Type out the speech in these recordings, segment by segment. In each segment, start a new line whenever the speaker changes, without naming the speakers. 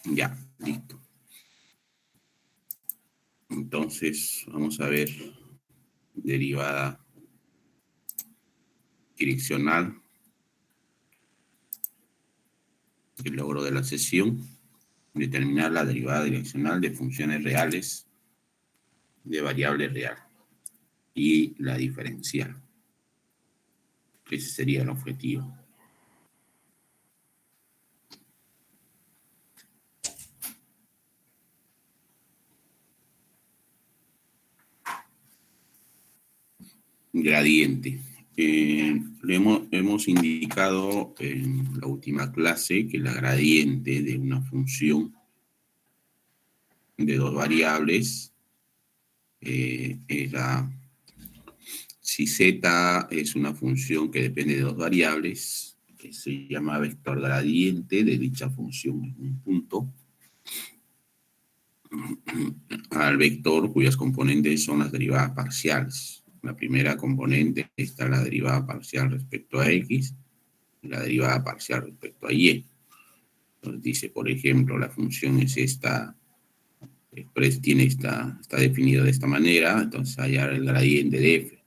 Ya, listo. Entonces, vamos a ver derivada direccional, el logro de la sesión, determinar la derivada direccional de funciones reales de variable real y la diferencial. Ese sería el objetivo. Gradiente. Hemos indicado en la última clase que la gradiente de una función de dos variables era, si z es una función que depende de dos variables, que se llama vector gradiente de dicha función en un punto, al vector cuyas componentes son las derivadas parciales. La primera componente está la derivada parcial respecto a x y la derivada parcial respecto a y. Entonces dice, por ejemplo, la función es esta, está definida de esta manera, entonces hallar el gradiente de f.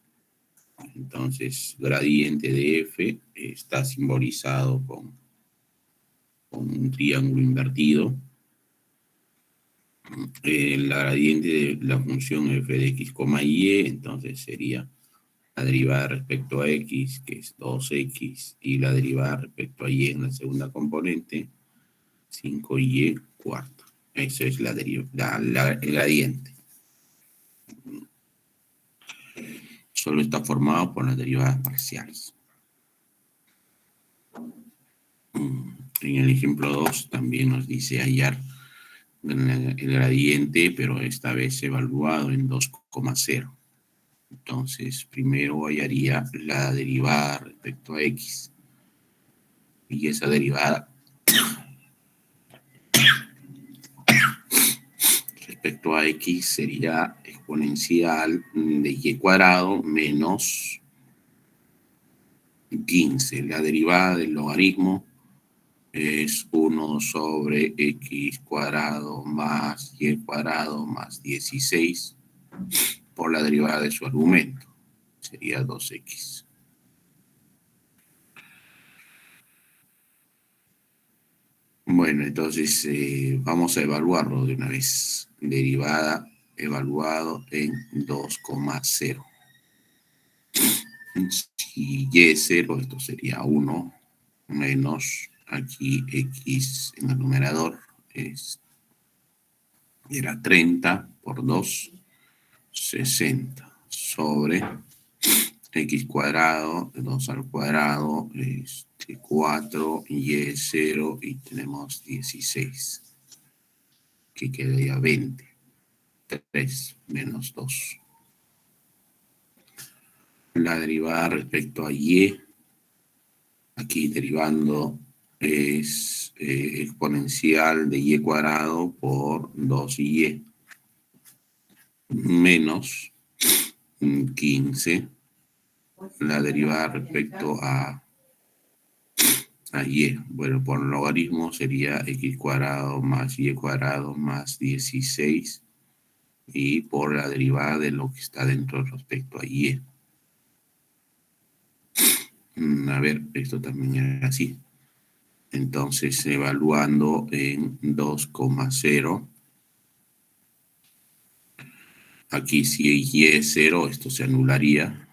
Entonces, gradiente de f está simbolizado con un triángulo invertido. La gradiente de la función f de x, y, entonces sería la derivada respecto a x, que es 2x, y la derivada respecto a y en la segunda componente, 5y cuarto. Eso es el gradiente. Solo está formado por las derivadas parciales. En el ejemplo 2 también nos dice hallar el gradiente, pero esta vez evaluado en 2,0. Entonces, primero hallaría la derivada respecto a x. Y esa derivada respecto a x sería exponencial de y cuadrado menos 15. La derivada del logaritmo es 1 sobre x cuadrado más y cuadrado más 16 por la derivada de su argumento. Sería 2x. Bueno, entonces vamos a evaluarlo de una vez. derivada evaluado en 2,0. Si y es 0, esto sería 1 menos aquí x en el numerador era 30 por 2, 60 sobre x cuadrado, 2 al cuadrado, 4, y es 0, y tenemos 16, que quedaría 20. 3 menos 2. La derivada respecto a y, aquí derivando, es exponencial de y cuadrado por 2y menos 15. La derivada respecto a y, bueno, por logaritmo sería x cuadrado más y cuadrado más 16, y por la derivada de lo que está dentro respecto a y. A ver, esto también era así. Entonces, evaluando en 2,0, aquí si y es 0, esto se anularía.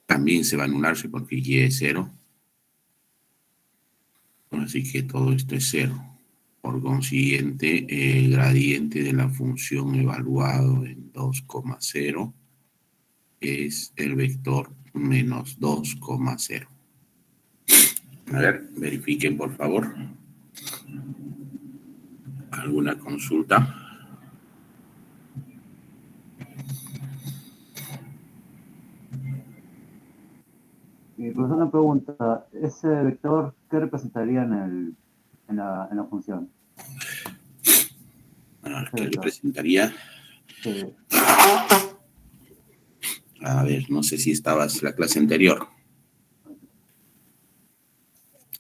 También se va a anularse porque y es 0. Así que todo esto es 0. Por consiguiente, el gradiente de la función evaluado en 2,0 es el vector menos 2,0. A ver, verifiquen por favor. ¿Alguna consulta?
Y profesor, una pregunta, ¿ese vector qué representaría en la función?
¿Qué representaría?
Sí.
A ver, no sé si estabas en la clase anterior.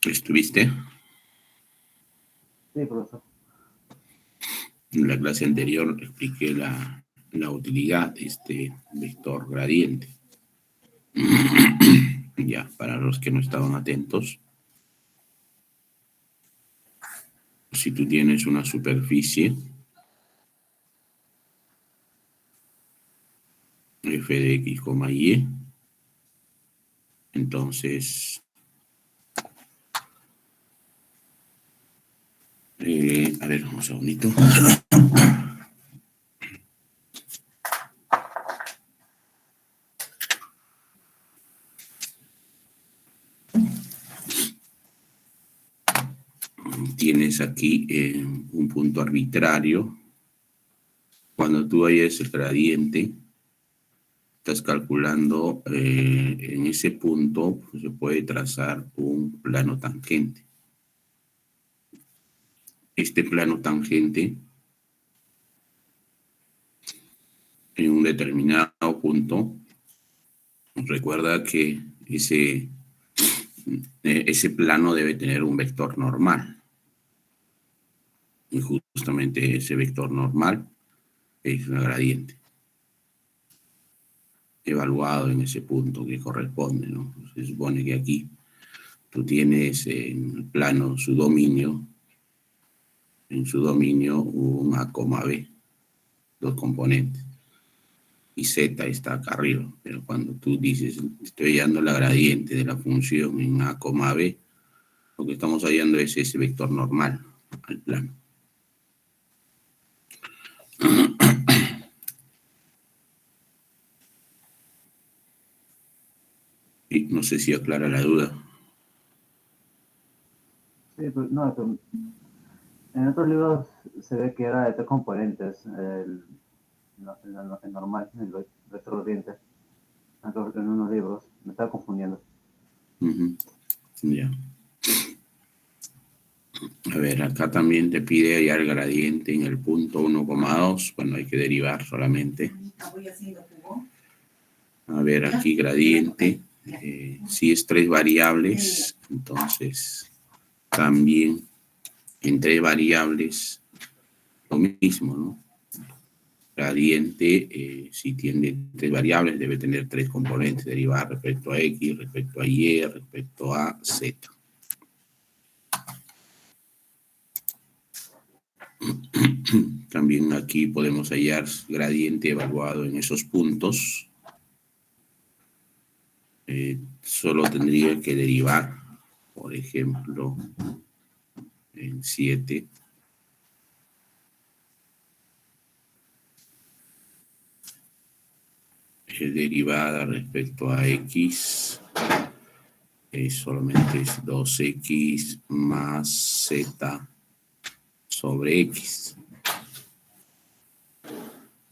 ¿Estuviste?
Sí, profesor.
En la clase anterior expliqué la utilidad de este vector gradiente. Ya, para los que no estaban atentos, si tú tienes una superficie f de x, y, entonces a ver, un segundito. Tienes aquí un punto arbitrario. Cuando tú hayas el gradiente, estás calculando en ese punto, pues, se puede trazar un plano tangente. Este plano tangente, en un determinado punto, recuerda que ese plano debe tener un vector normal. Y justamente ese vector normal es la gradiente, evaluado en ese punto que corresponde, ¿no? Se supone que aquí tú tienes en el plano su dominio, en su dominio un A, B, dos componentes, y Z está acá arriba. Pero cuando tú dices, estoy hallando la gradiente de la función en A, B, lo que estamos hallando es ese vector normal al plano. Y no sé si aclara la duda.
Sí, pero, no, pero en otros libros se ve que era de 3 componentes, el normal, el vector gradiente. En unos libros, me estaba confundiendo.
Ya. A ver, acá también te pide hallar el gradiente en el punto 1,2. Bueno, hay que derivar solamente. A ver, aquí gradiente. Si es 3 variables, entonces también en 3 variables lo mismo, ¿no? Gradiente, si tiene 3 variables, debe tener 3 componentes, derivar respecto a x, respecto a y, respecto a z. También aquí podemos hallar gradiente evaluado en esos puntos. Solo tendría que derivar, por ejemplo, en 7. Derivada respecto a x solamente es 2x más z sobre x.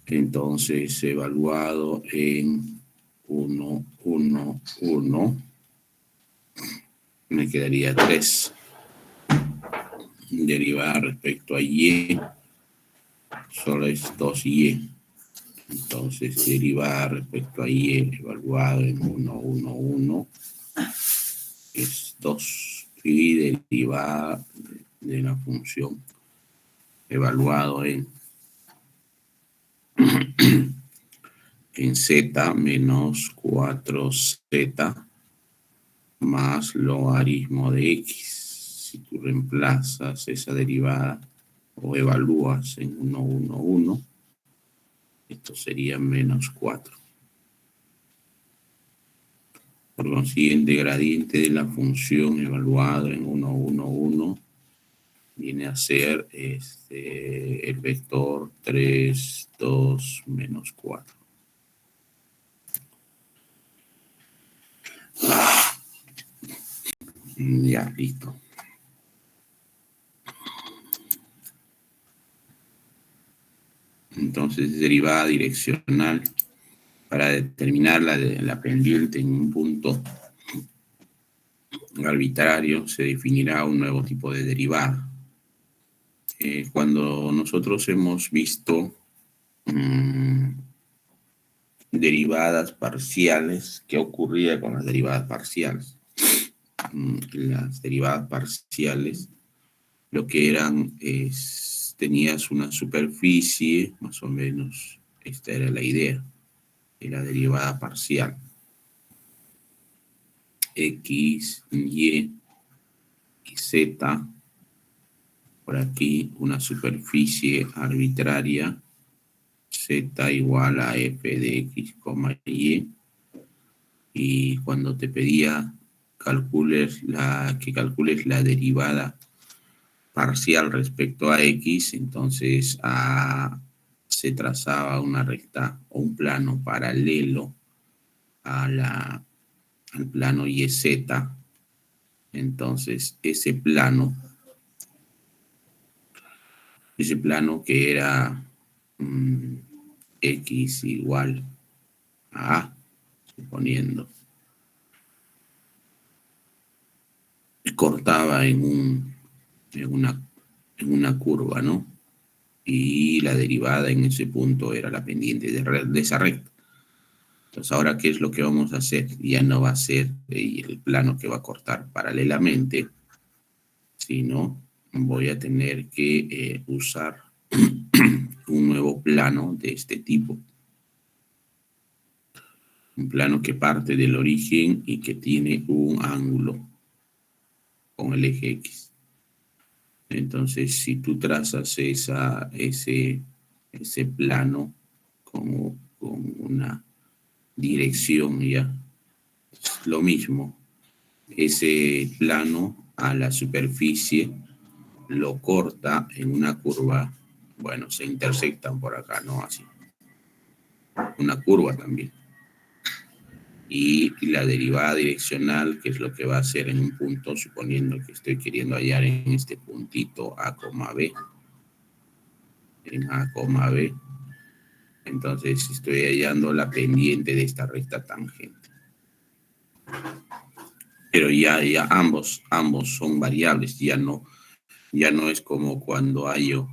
Entonces, evaluado en 1, 1, 1, me quedaría 3. Derivada respecto a y solo es 2y. Entonces, derivada respecto a y evaluado en 1, 1, 1 es 2. Y derivada de la función evaluado en z menos 4z más logaritmo de x. Si tú reemplazas esa derivada o evalúas en 1, 1, 1, esto sería menos 4. Por consiguiente, gradiente de la función evaluado en 1, 1, 1 viene a ser el vector 3, 2, menos 4. Ya, listo. Entonces, derivada direccional para determinar la pendiente en un punto arbitrario se definirá un nuevo tipo de derivada. Cuando nosotros hemos visto derivadas parciales, ¿qué ocurría con las derivadas parciales? Las derivadas parciales lo que eran es, tenías una superficie, más o menos, esta era la idea de la derivada parcial. X, Y y Z, por aquí una superficie arbitraria, Z igual a f de x, y, y cuando te pedía que calcules la derivada parcial respecto a x, entonces se trazaba una recta o un plano paralelo al plano YZ. Entonces ese plano que era x igual a A, suponiendo, cortaba en una curva, ¿no? Y la derivada en ese punto era la pendiente de esa recta. Entonces, ahora, ¿qué es lo que vamos a hacer? Ya no va a ser el plano que va a cortar paralelamente, sino voy a tener que usar un nuevo plano de este tipo. Un plano que parte del origen y que tiene un ángulo con el eje X. Entonces, si tú trazas ese plano con una dirección, ya es lo mismo. Ese plano a la superficie lo corta en una curva. Bueno, se intersectan por acá, ¿no? Así. Una curva también. Y la derivada direccional, que es lo que va a hacer en un punto, suponiendo que estoy queriendo hallar en este puntito A, B. En A, B. Entonces estoy hallando la pendiente de esta recta tangente. Pero ya ambos son variables, ya no es como cuando hallo,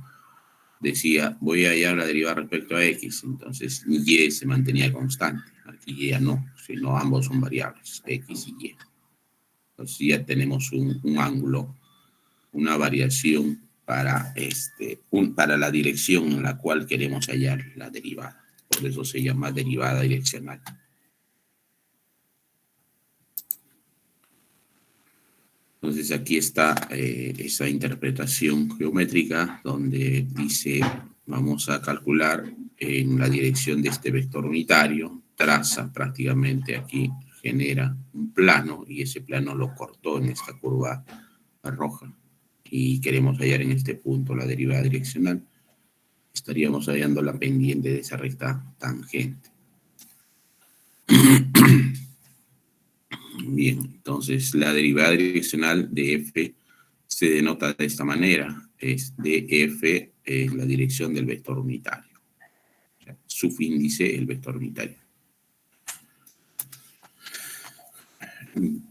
decía, voy a hallar la derivada respecto a x, entonces y se mantenía constante. Aquí ya no, sino ambos son variables, x y y. Entonces ya tenemos un ángulo, una variación para la dirección en la cual queremos hallar la derivada. Por eso se llama derivada direccional. Entonces aquí está esa interpretación geométrica donde dice vamos a calcular en la dirección de este vector unitario, traza prácticamente aquí, genera un plano y ese plano lo cortó en esta curva roja y queremos hallar en este punto la derivada direccional. Estaríamos hallando la pendiente de esa recta tangente. Bien, entonces la derivada direccional de f se denota de esta manera, es df en la dirección del vector unitario. O sea, subíndice el vector unitario.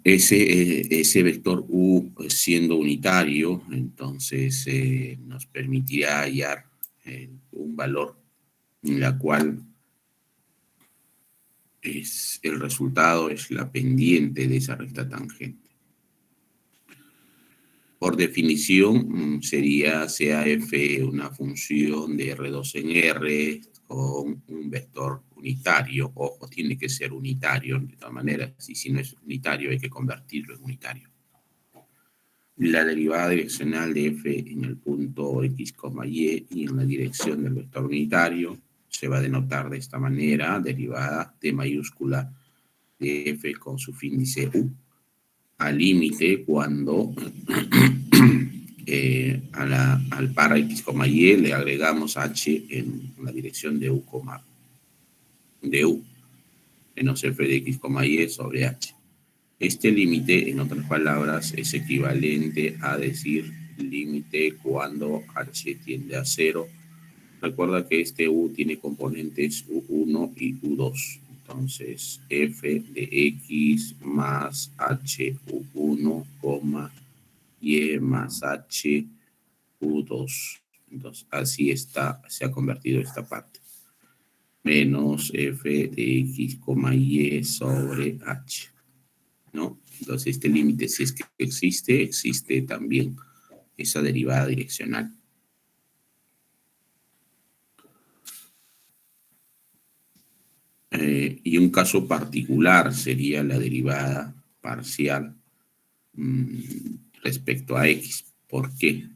Ese vector u siendo unitario, entonces nos permitirá hallar un valor en la cual el resultado es la pendiente de esa recta tangente. Por definición, sería sea f una función de R2 en R con un vector unitario. Ojo, tiene que ser unitario de todas maneras. Y si no es unitario, hay que convertirlo en unitario. La derivada direccional de f en el punto x, y en la dirección del vector unitario se va a denotar de esta manera, derivada de mayúscula de f con subíndice u, al límite cuando al par x, y le agregamos h en la dirección de u, menos f de x, y sobre h. Este límite, en otras palabras, es equivalente a decir límite cuando h tiende a 0. Recuerda que este u tiene componentes u1 y u2. Entonces, f de x más h u1, y más h u2. Entonces, así se ha convertido esta parte. Menos f de x, y sobre h. ¿No? Entonces, este límite, si es que existe también esa derivada direccional. Y un caso particular sería la derivada parcial respecto a x. ¿Por qué?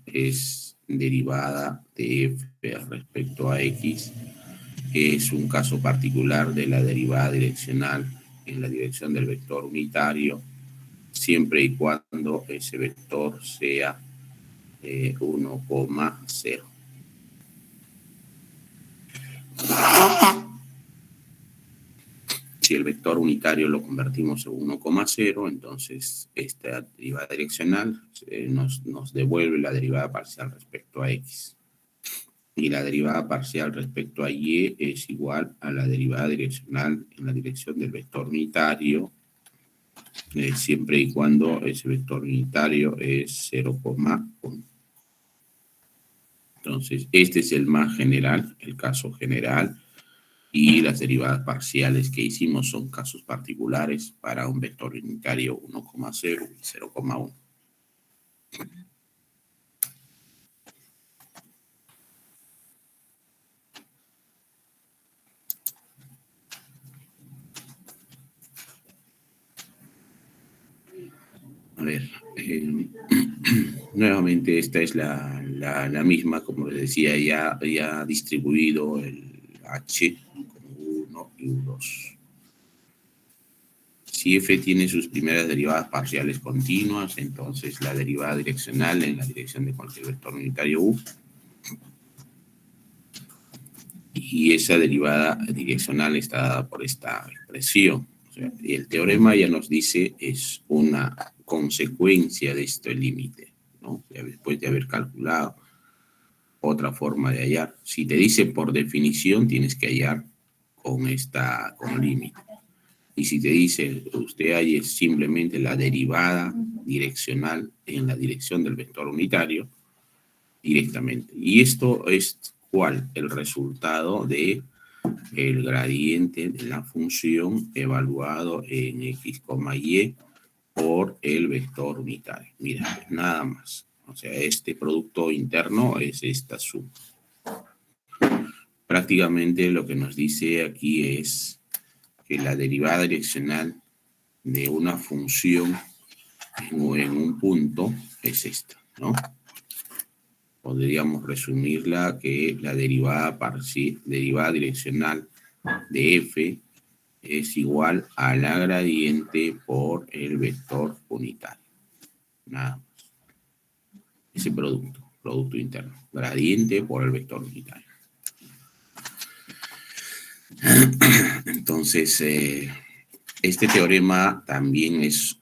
Es derivada de f respecto a x. Es un caso particular de la derivada direccional en la dirección del vector unitario, siempre y cuando ese vector sea 1,0. Si el vector unitario lo convertimos en 1,0, entonces esta derivada direccional nos devuelve la derivada parcial respecto a x. Y la derivada parcial respecto a y es igual a la derivada direccional en la dirección del vector unitario, siempre y cuando ese vector unitario es 0,1. Entonces, este es el más general, el caso general, y las derivadas parciales que hicimos son casos particulares para un vector unitario 1,0 y 0,1. A ver, nuevamente esta es la misma, como les decía, ya distribuido el H como 1 y U2. Si f tiene sus primeras derivadas parciales continuas, entonces la derivada direccional en la dirección de cualquier vector unitario U, y esa derivada direccional está dada por esta expresión. O sea, el teorema ya nos dice es una consecuencia de este límite, ¿no? Después de haber calculado otra forma de hallar. Si te dice por definición, tienes que hallar con límite. Y si te dice usted halle simplemente la derivada direccional en la dirección del vector unitario directamente. Y esto es ¿cuál? El resultado de el gradiente de la función evaluado en x, y por el vector unitario. Mira, nada más. O sea, este producto interno es esta suma. Prácticamente lo que nos dice aquí es que la derivada direccional de una función en un punto es esta, ¿no? podríamos resumirla que la derivada direccional de f es igual a la gradiente por el vector unitario. Nada más. Ese producto interno. Gradiente por el vector unitario. Entonces, este teorema también es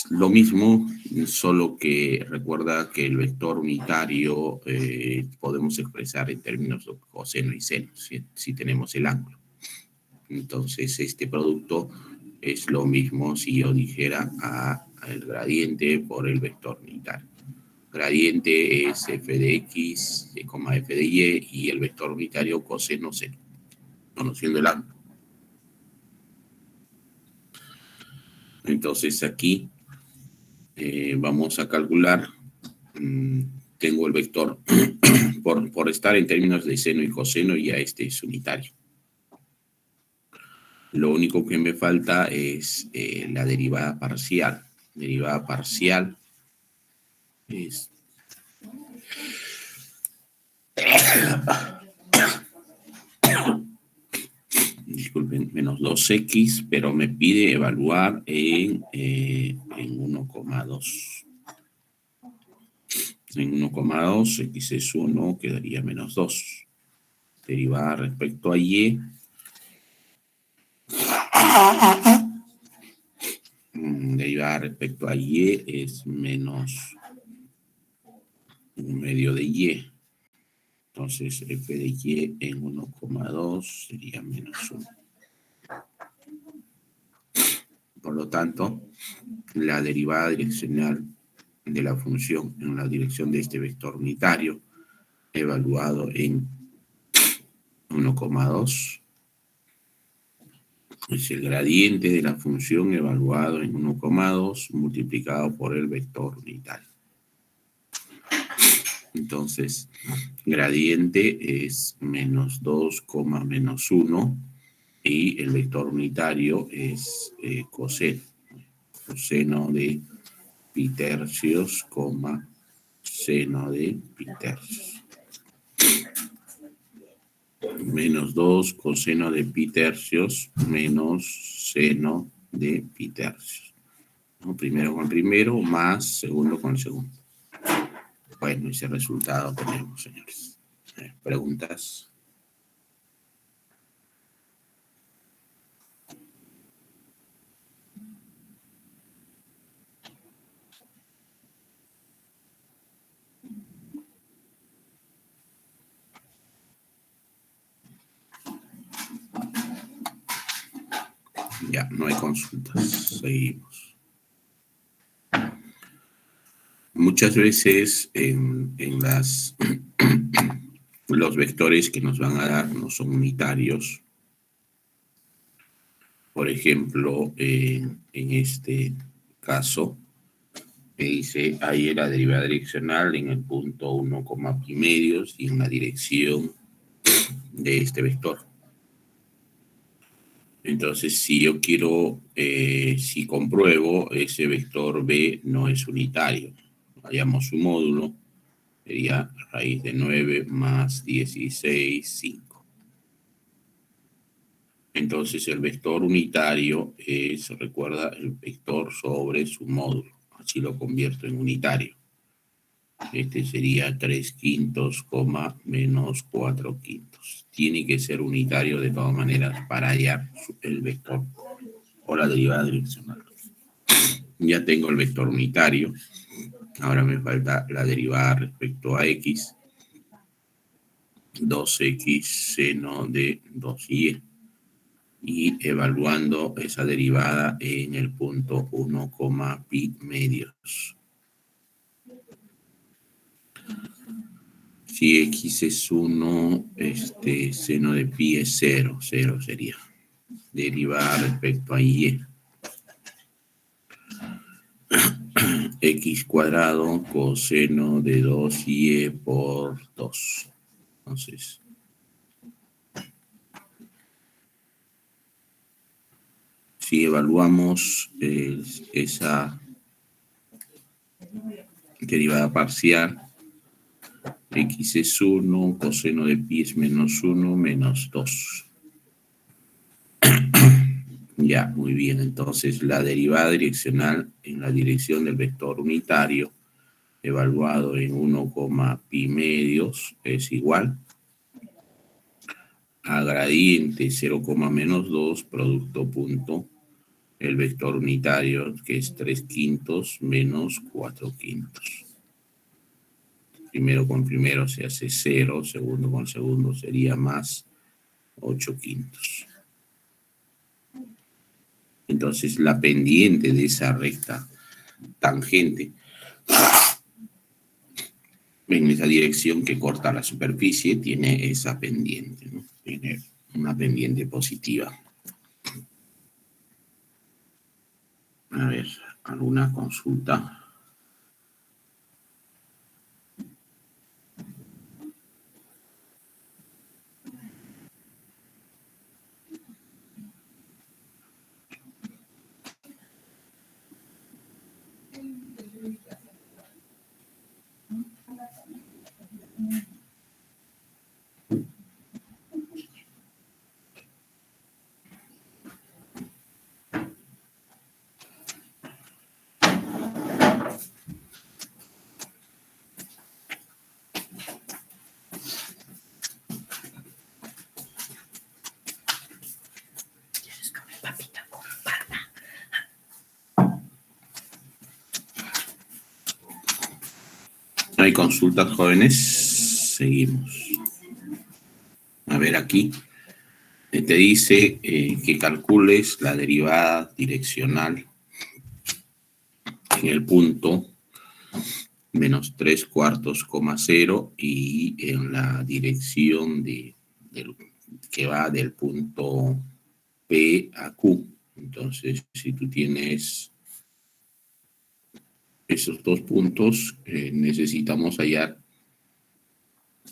lo mismo, solo que recuerda que el vector unitario podemos expresar en términos de coseno y seno, si tenemos el ángulo. Entonces, este producto es lo mismo si yo dijera el gradiente por el vector unitario. Gradiente es f de x, f de y el vector unitario coseno seno, conociendo el ángulo. Entonces, aquí vamos a calcular, tengo el vector, por estar en términos de seno y coseno, ya este es unitario. Lo único que me falta es la derivada parcial. Derivada parcial es disculpen, menos 2x, pero me pide evaluar en 1,2. En 1,2, x es 1, quedaría menos 2. Derivada respecto a y. Derivada respecto a y es menos 1/2 de y. Entonces, f de y en 1,2 sería menos 1. Por lo tanto, la derivada direccional de la función en la dirección de este vector unitario, evaluado en 1,2, es el gradiente de la función evaluado en 1,2 multiplicado por el vector unitario. Entonces, gradiente es menos 2, menos 1, y el vector unitario es coseno. Coseno de pi tercios, seno de pi tercios. Menos 2 coseno de pi tercios menos seno de pi tercios. ¿No? Primero con el primero más segundo con el segundo. Bueno, ese resultado tenemos, señores. ¿Preguntas? Ya, no hay consultas. Seguimos. Muchas veces en los vectores que nos van a dar no son unitarios. Por ejemplo, en este caso, me dice ahí la derivada direccional en el punto 1, pi medios y en la dirección de este vector. Entonces, si yo quiero, si compruebo, ese vector B no es unitario. Hallamos su módulo, sería raíz de 9 más 16, 5. Entonces, el vector unitario es, recuerda, el vector sobre su módulo. Así lo convierto en unitario. Este sería 3/5, menos 4/5. Tiene que ser unitario de todas maneras para hallar el vector o la derivada direccional. Ya tengo el vector unitario. Ahora me falta la derivada respecto a x. 2x seno de 2y. Y evaluando esa derivada en el punto 1, pi medios. Si x es 1, seno de pi es 0, 0 sería. Derivada respecto a y. X cuadrado coseno de 2y por 2. Entonces, si evaluamos esa derivada parcial, x es 1, coseno de pi es menos 1, menos 2. Ya, muy bien. Entonces, la derivada direccional en la dirección del vector unitario, evaluado en 1, pi medios, es igual a gradiente 0, menos 2, producto punto, el vector unitario, que es 3 quintos menos 4 quintos. Primero con primero se hace 0, segundo con segundo sería más 8 quintos. Entonces, la pendiente de esa recta tangente en esa dirección que corta la superficie tiene esa pendiente, ¿no? Tiene una pendiente positiva. A ver, ¿alguna consulta? ¿No hay consultas, jóvenes? Seguimos. A ver, aquí te dice que calcules la derivada direccional en el punto menos 3 cuartos, 0 y en la dirección que va del punto P a Q. Entonces, si tú tienes esos dos puntos, necesitamos hallar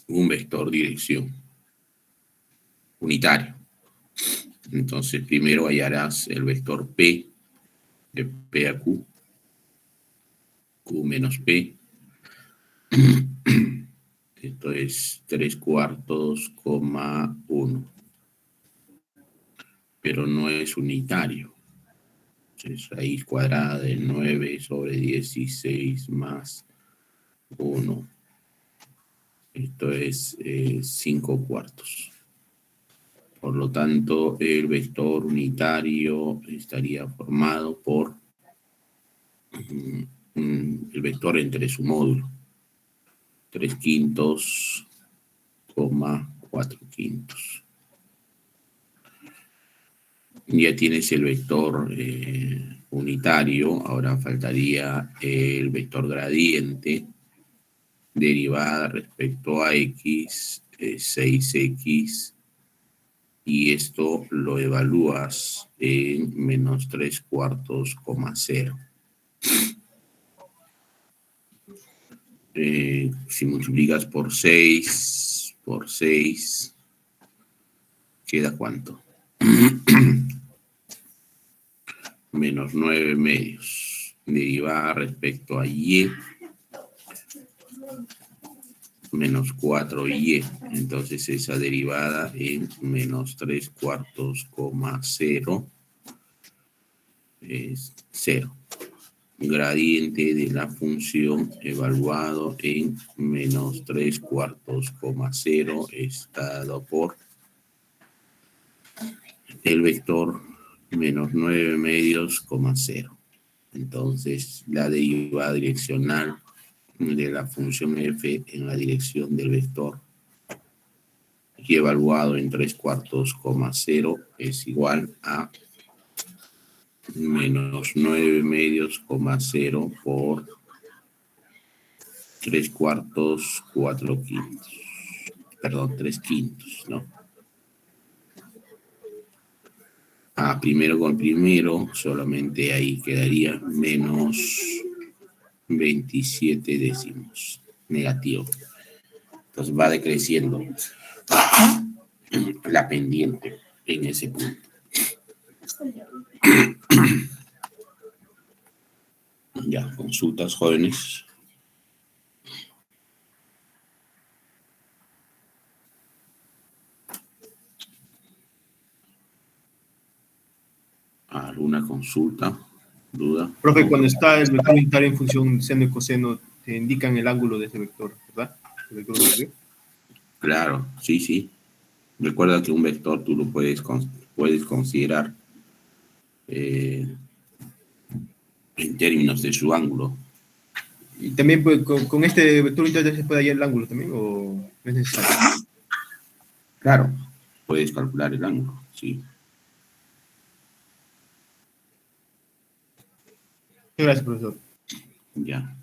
un vector dirección unitario. Entonces, primero hallarás el vector P de P a Q, Q menos P. Esto es 3 cuartos, 1. Pero no es unitario. Es raíz cuadrada de 9 sobre 16 más 1. Esto es 5 cuartos. Por lo tanto, el vector unitario estaría formado por el vector entre su módulo. 3 quintos, 4 quintos. Ya tienes el vector unitario, ahora faltaría el vector gradiente, derivada respecto a x, 6x, y esto lo evalúas en menos 3 cuartos, 0. Si multiplicas por 6, ¿queda cuánto? Menos 9 medios. Derivada respecto a y, menos 4y. Entonces esa derivada en menos 3 cuartos, 0 es 0. Gradiente de la función evaluado en menos 3 cuartos, 0 está dado por el vector menos 9 medios, 0. Entonces, la derivada direccional de la función f en la dirección del vector y evaluado en 3 cuartos, 0 es igual a menos 9 medios, 0 por 3 cuartos, 4 quintos. Perdón, 3 quintos, ¿no? Primero con primero, solamente ahí quedaría menos 27 décimos, negativo. Entonces va decreciendo la pendiente en ese punto. Ya, consultas, jóvenes. ¿Alguna consulta? ¿Duda?
Profe,
¿No?
cuando está el vector unitario en función seno y coseno, te indican el ángulo de ese vector, ¿verdad? El vector unitario.
Claro, sí, sí. Recuerda que un vector tú lo puedes considerar en términos de su ángulo.
Y también pues, con este vector unitario se puede hallar el ángulo también, o no es necesario.
Claro, puedes calcular el ángulo, sí.
Gracias, profesor.
Ya.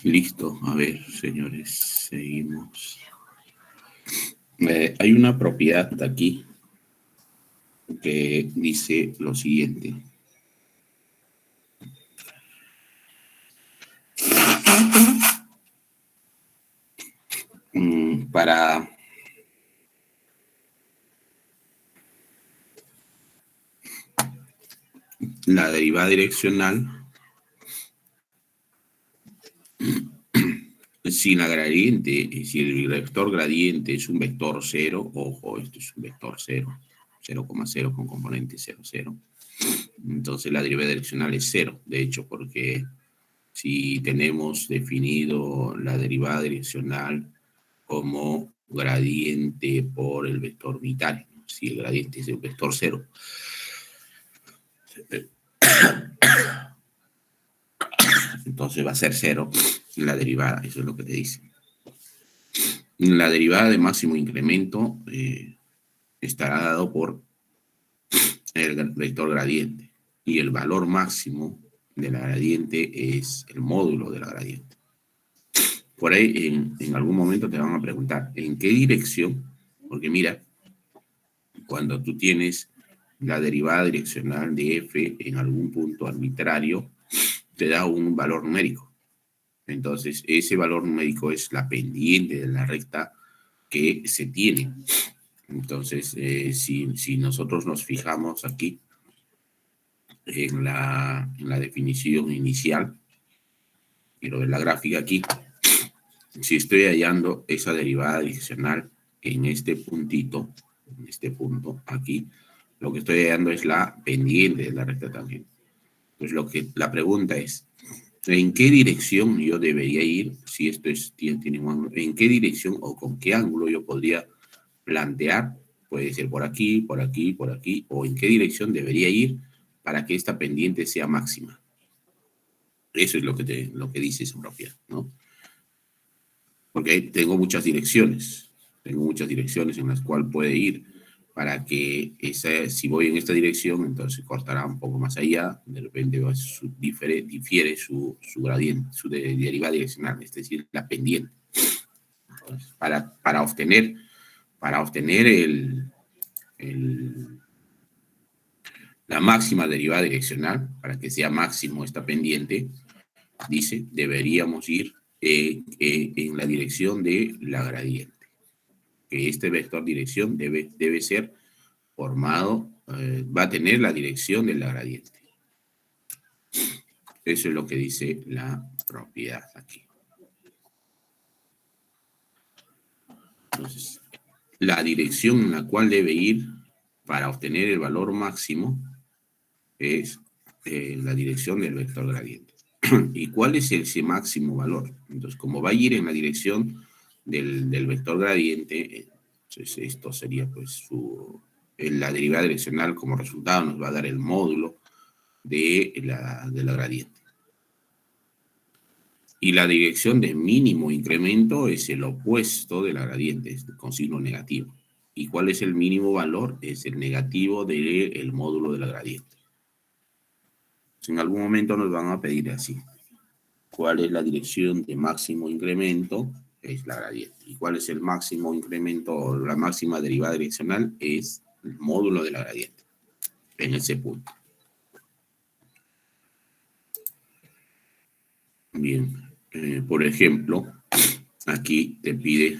Listo, a ver, señores, seguimos. Hay una propiedad aquí que dice lo siguiente. Para la derivada direccional, si la gradiente, si el vector gradiente es un vector cero, ojo, esto es un vector cero, 0,0 con componente 0, 0. Entonces la derivada direccional es cero, de hecho, porque si tenemos definido la derivada direccional como gradiente por el vector unitario, si el gradiente es el vector cero, entonces va a ser cero la derivada, eso es lo que te dice. La derivada de máximo incremento estará dado por el vector gradiente y el valor máximo de la gradiente es el módulo de la gradiente. Por ahí en algún momento te van a preguntar en qué dirección, porque mira, cuando tú tienes la derivada direccional de f en algún punto arbitrario, te da un valor numérico. Entonces, ese valor numérico es la pendiente de la recta que se tiene. Entonces, si nosotros nos fijamos aquí en la definición inicial, quiero ver la gráfica aquí, si estoy hallando esa derivada direccional en este puntito, en este punto aquí, lo que estoy hallando es la pendiente de la recta tangente. Pues la pregunta es, ¿en qué dirección yo debería ir si esto tiene un ángulo? ¿En qué dirección o con qué ángulo yo podría plantear? Puede ser por aquí, por aquí, por aquí, o en qué dirección debería ir para que esta pendiente sea máxima. Eso es lo que dice esa propiedad, ¿no? Porque tengo muchas direcciones en las cuales puede ir para que si voy en esta dirección, entonces cortará un poco más allá, de repente difiere su gradiente, su derivada direccional, es decir, la pendiente. Entonces, para obtener la máxima derivada direccional, para que sea máximo esta pendiente, dice, deberíamos ir en la dirección de la gradiente. Que este vector dirección debe ser formado, va a tener la dirección de la gradiente. Eso es lo que dice la propiedad aquí. Entonces, la dirección en la cual debe ir para obtener el valor máximo es la dirección del vector gradiente. ¿Y cuál es ese máximo valor? Entonces, como va a ir en la dirección del vector gradiente, entonces esto sería pues la derivada direccional como resultado nos va a dar el módulo de la gradiente. Y la dirección de mínimo incremento es el opuesto de la gradiente, con signo negativo. ¿Y cuál es el mínimo valor? Es el negativo del módulo de la gradiente. En algún momento nos van a pedir así. ¿Cuál es la dirección de máximo incremento? Es la gradiente. ¿Y cuál es el máximo incremento o la máxima derivada direccional? Es el módulo de la gradiente. En ese punto. Bien. Por ejemplo, aquí te pide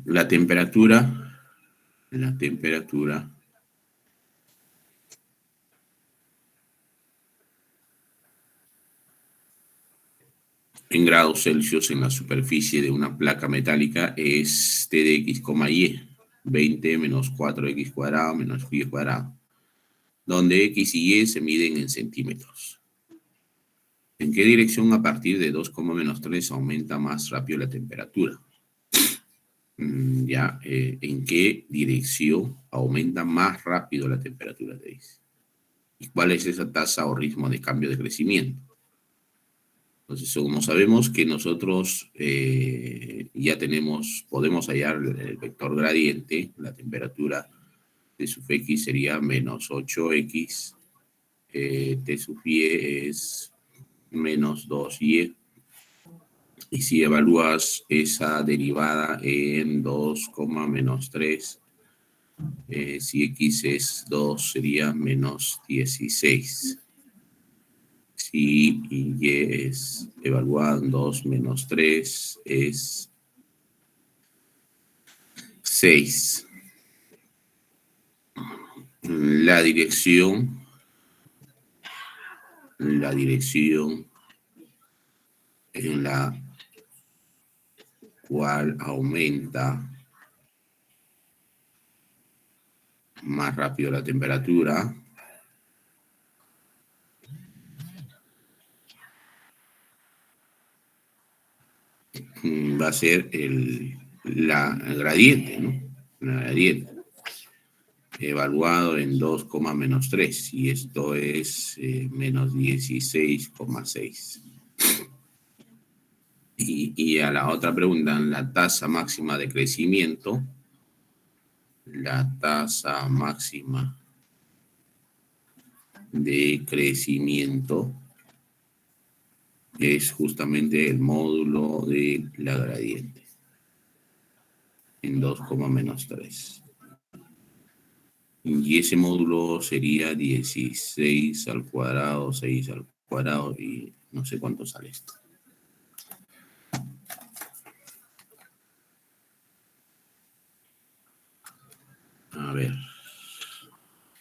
la temperatura en grados Celsius en la superficie de una placa metálica es T de X, Y, 20 menos 4X cuadrado menos Y cuadrado, donde X y Y se miden en centímetros. ¿En qué dirección a partir de 2,-3 aumenta más rápido la temperatura? ¿En qué dirección aumenta más rápido la temperatura? Te dice. ¿Y cuál es esa tasa o ritmo de cambio de crecimiento? Entonces, como sabemos que nosotros ya podemos hallar el vector gradiente, la temperatura T sub X sería menos 8X, T sub Y es menos 2Y, y si evalúas esa derivada en 2,-3, si X es 2 sería menos 16. Si Y es evaluado en 2-3 es 6. La dirección en la cual aumenta más rápido la temperatura va a ser la gradiente, ¿no? La gradiente. Evaluado en 2,-3, y esto es menos 16,6. Y a la otra pregunta, la tasa máxima de crecimiento, la tasa máxima de crecimiento es justamente el módulo de la gradiente en 2,-3. Y ese módulo sería 16 al cuadrado, 6 al cuadrado, y no sé cuánto sale esto. A ver,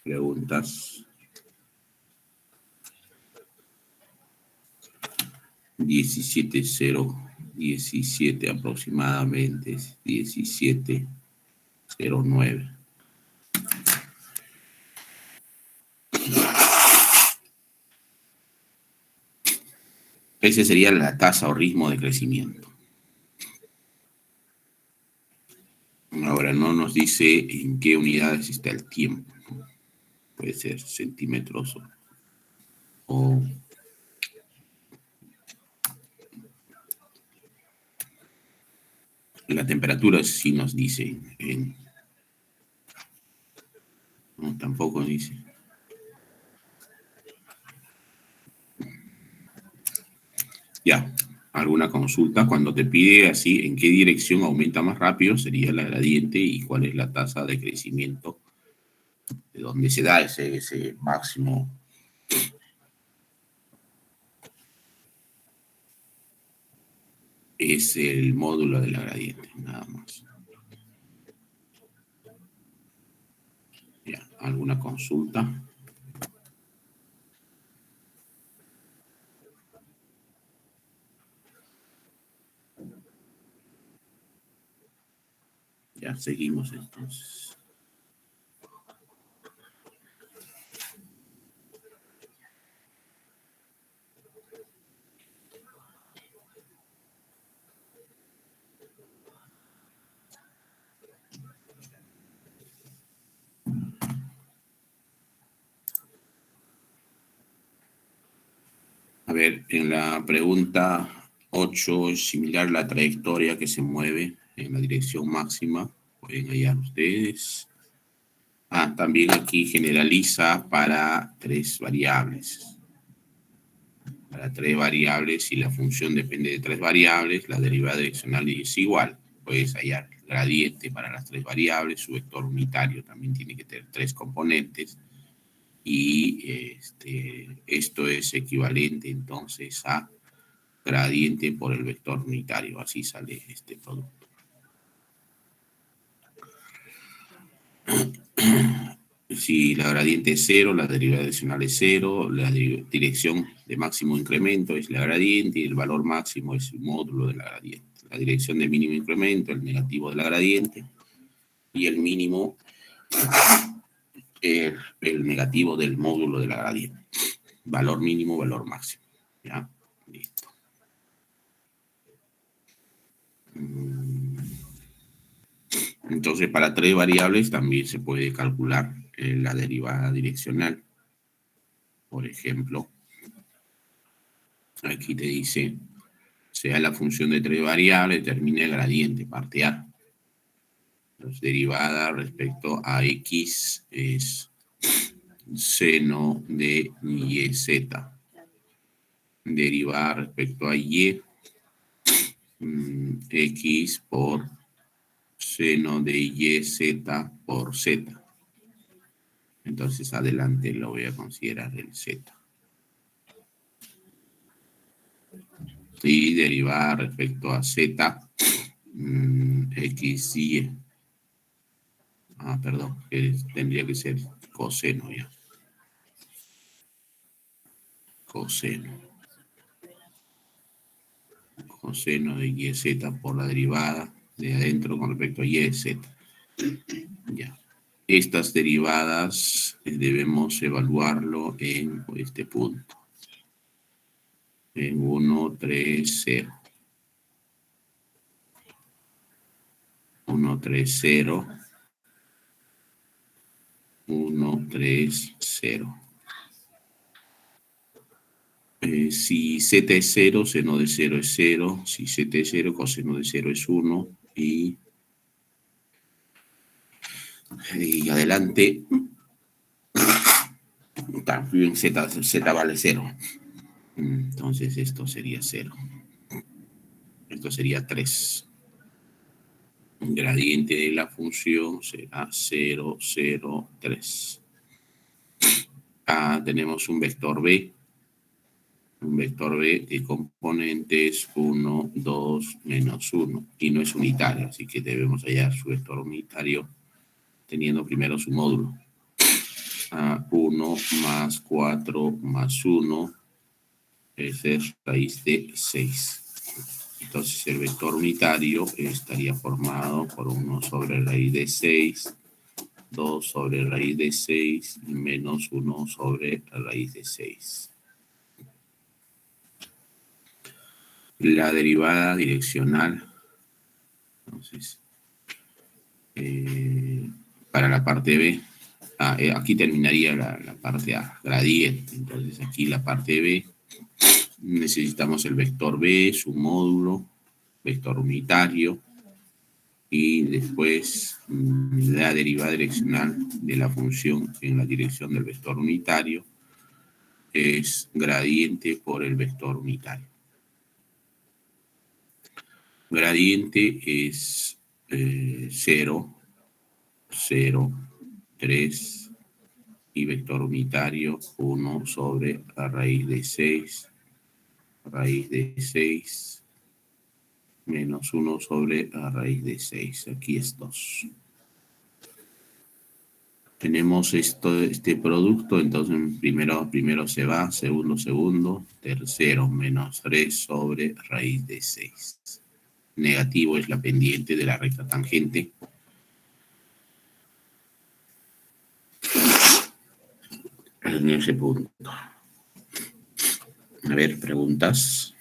preguntas. 17,017 aproximadamente, 17,09. Esa sería la tasa o ritmo de crecimiento. Ahora no nos dice en qué unidades está el tiempo. Puede ser centímetros o la temperatura sí nos dice. No, tampoco dice. Ya, alguna consulta cuando te pide así en qué dirección aumenta más rápido sería la gradiente y cuál es la tasa de crecimiento de donde se da ese máximo. Es el módulo de la gradiente, nada más. Ya, ¿alguna consulta? Ya, seguimos entonces. A ver, en la pregunta 8 es similar la trayectoria que se mueve en la dirección máxima Pueden hallar ustedes. También aquí generaliza para 3 variables. Para 3 variables, si la función depende de 3 variables, la derivada direccional es igual. Puedes hallar el gradiente para las 3 variables, su vector unitario también tiene que tener 3 componentes. Y esto es equivalente entonces a gradiente por el vector unitario. Así sale este producto. Si la gradiente es 0, la derivada direccional es 0, la dirección de máximo incremento es la gradiente y el valor máximo es el módulo de la gradiente. La dirección de mínimo incremento, el negativo de la gradiente, y el mínimo, el negativo del módulo de la gradiente. Valor mínimo, valor máximo. ¿Ya? Listo. Entonces, para 3 variables también se puede calcular la derivada direccional. Por ejemplo, aquí te dice, sea la función de 3 variables, determina el gradiente, parte A. Entonces, derivada respecto a X es seno de YZ. Derivada respecto a Y, X por seno de YZ por Z. Entonces, adelante lo voy a considerar el Z. Y derivada respecto a Z, X y Y. Perdón, tendría que ser coseno ya. Coseno. Coseno de YZ por la derivada de adentro con respecto a YZ. Ya. Estas derivadas debemos evaluarlo en este punto. En 1, 3, 0. 1, 3, 0. 1, 3, 0. Si z es 0, seno de 0 es 0. Si z es 0, coseno de 0 es 1. Y adelante, también z vale 0. Entonces esto sería 0. Esto sería 3. El gradiente de la función será 0, 0, 3. Tenemos un vector B. Un vector B de componentes 1, 2, menos 1. Y no es unitario, así que debemos hallar su vector unitario teniendo primero su módulo. 1 más 4 más 1 es raíz de 6. Entonces el vector unitario estaría formado por 1 sobre raíz de 6, 2 sobre raíz de 6 y menos 1 sobre raíz de 6. La derivada direccional, entonces, para la parte B, aquí terminaría la parte A, gradiente. Entonces aquí la parte B, necesitamos el vector B, su módulo, vector unitario, y después la derivada direccional de la función en la dirección del vector unitario es gradiente por el vector unitario. Gradiente es 0, 0, 3 y vector unitario 1 sobre la raíz de 6, raíz de 6 menos 1 sobre la raíz de 6. Aquí es 2. Tenemos este producto, entonces primero se va, segundo, tercero menos 3 sobre raíz de 6. Negativo es la pendiente de la recta tangente. En ese punto. A ver, preguntas.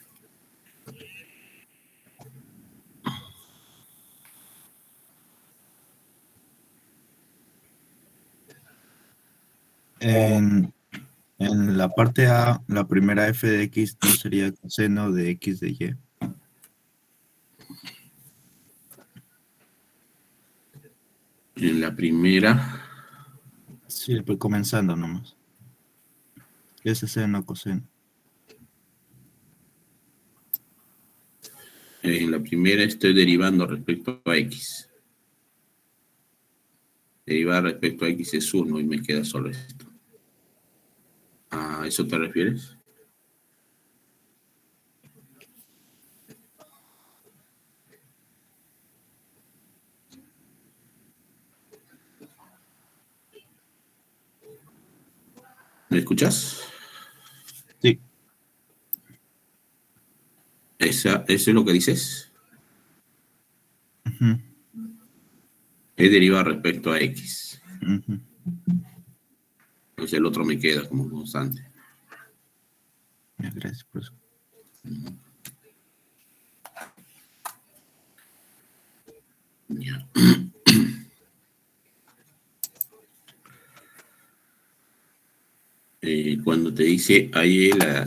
En la parte A, la primera f de x no sería coseno de x de y.
En la primera,
Sí, pues comenzando nomás. ¿Qué es seno, coseno?
estoy derivando respecto a X. Derivar respecto a X es 1 y me queda solo esto. ¿A eso te refieres? ¿Me escuchas?
Sí.
¿Eso es lo que dices?
Ujú,
Es derivar respecto a X.
ujú.
Entonces el otro me queda como constante.
Ya, gracias por eso.
Ya. Cuando te dice ahí la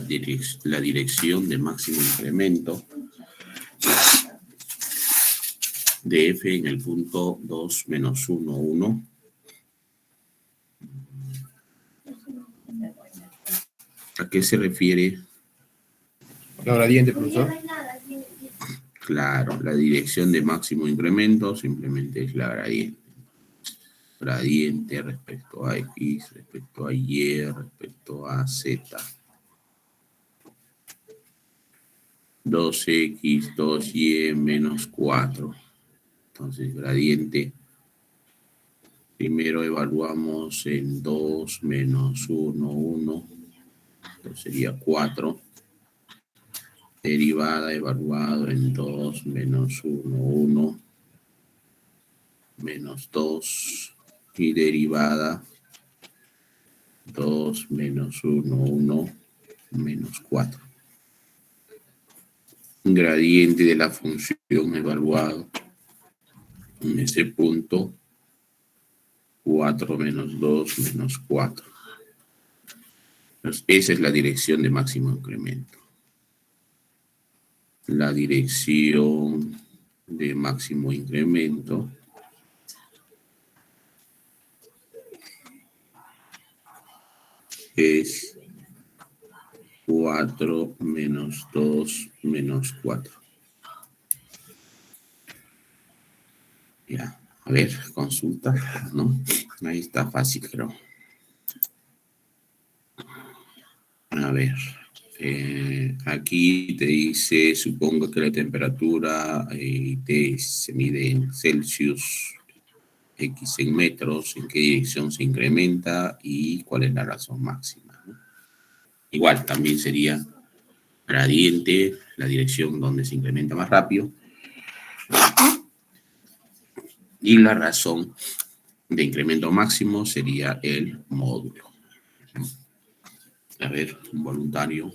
dirección de máximo incremento de f en el punto 2 menos 1, 1, ¿a qué se refiere?
La gradiente, profesor.
Claro, la dirección de máximo incremento simplemente es la gradiente. Gradiente respecto a X, respecto a Y, respecto a Z. 2X, 2Y menos 4. Entonces, gradiente. Primero evaluamos en 2 menos 1, 1. Entonces sería 4. Derivada evaluado en 2 menos 1, 1. Menos 2. Y derivada 2 menos 1, 1. Menos 4. Gradiente de la función evaluado en ese punto, 4 menos 2 menos 4. Entonces, esa es la dirección de máximo incremento. La dirección de máximo incremento es 4 menos 2 menos 4. Ya, a ver, consulta, ¿no? Ahí está fácil, creo. A ver, aquí te dice, supongo que la temperatura se mide en Celsius, X en metros, en qué dirección se incrementa y cuál es la razón máxima, ¿no? Igual, también sería gradiente, la dirección donde se incrementa más rápido, y la razón de incremento máximo sería el módulo. A ver, un voluntario.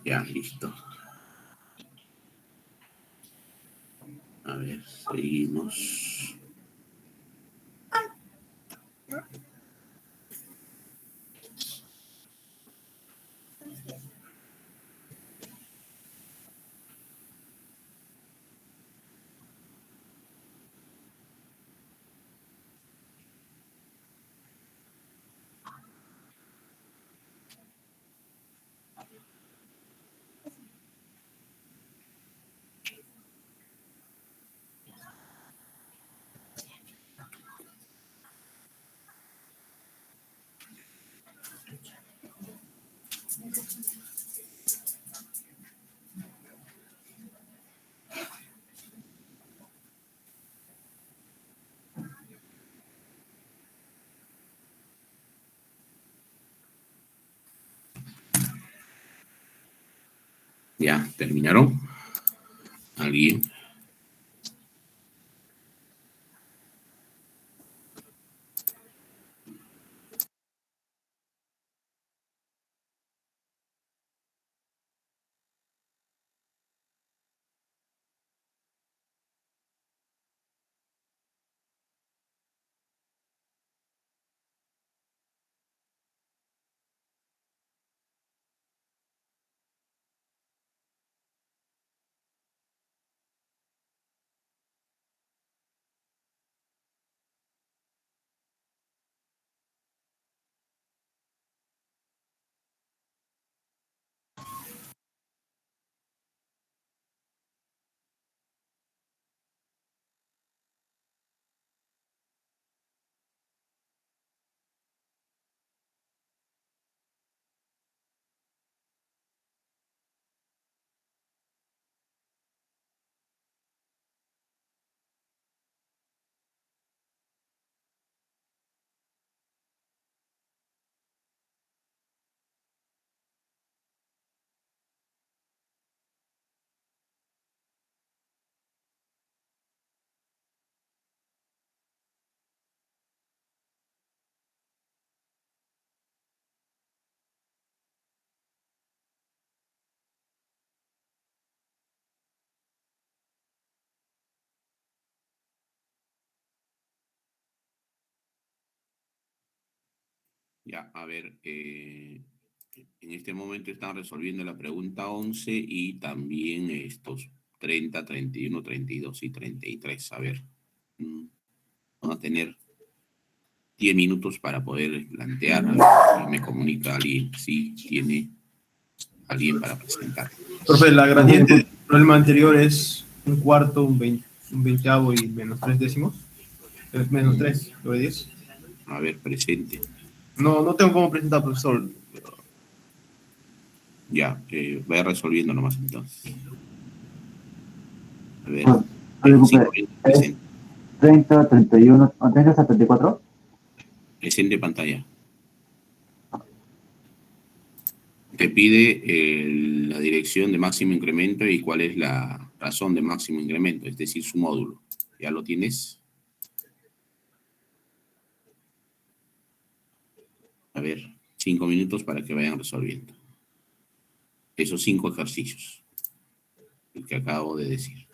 Ya, listo. A ver, seguimos. Ya, ¿terminaron? ¿Alguien? Ya, a ver, en este momento están resolviendo la pregunta 11 y también estos 30, 31, 32 y 33. A ver, mm, van a tener 10 minutos para poder plantear. A ver si me comunica alguien, si tiene alguien para presentar.
Profe, la gradiente del problema anterior es un cuarto, un veinteavo y menos tres décimos. Menos tres, sobre 10.
A ver, presente.
No, no tengo cómo presentar, profesor.
Ya, vaya resolviendo nomás entonces. A ver,
Pues, no se
5
preocupe,
minutos
es
presente.
30, 31, ¿o 30 hasta 34?
Presente pantalla. Te pide la dirección de máximo incremento y cuál es la razón de máximo incremento, es decir, su módulo. ¿Ya lo tienes? A ver, 5 minutos para que vayan resolviendo esos 5 ejercicios que acabo de decir.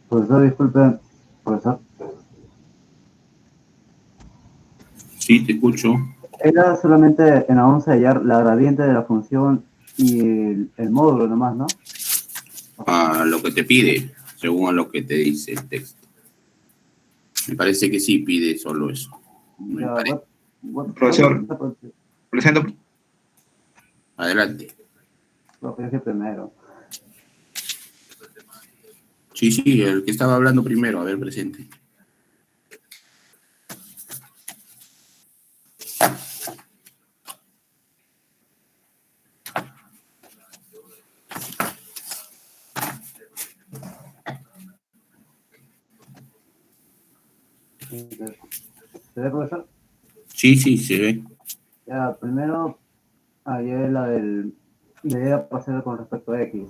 Profesor, disculpe, profesor.
Sí, te escucho.
Era solamente en la 11 hallar la gradiente de la función y el módulo nomás, ¿no?
A lo que te pide, según a lo que te dice el texto. Me parece que sí pide solo eso. Me
Ya,
parece.
Profesor, presento.
Adelante.
lo que dije primero.
Sí, sí, el que estaba hablando primero, a ver, presente.
¿Se ve, profesor?
Sí, sí, se ve.
Ya, primero hallé la idea parcial con respecto a X.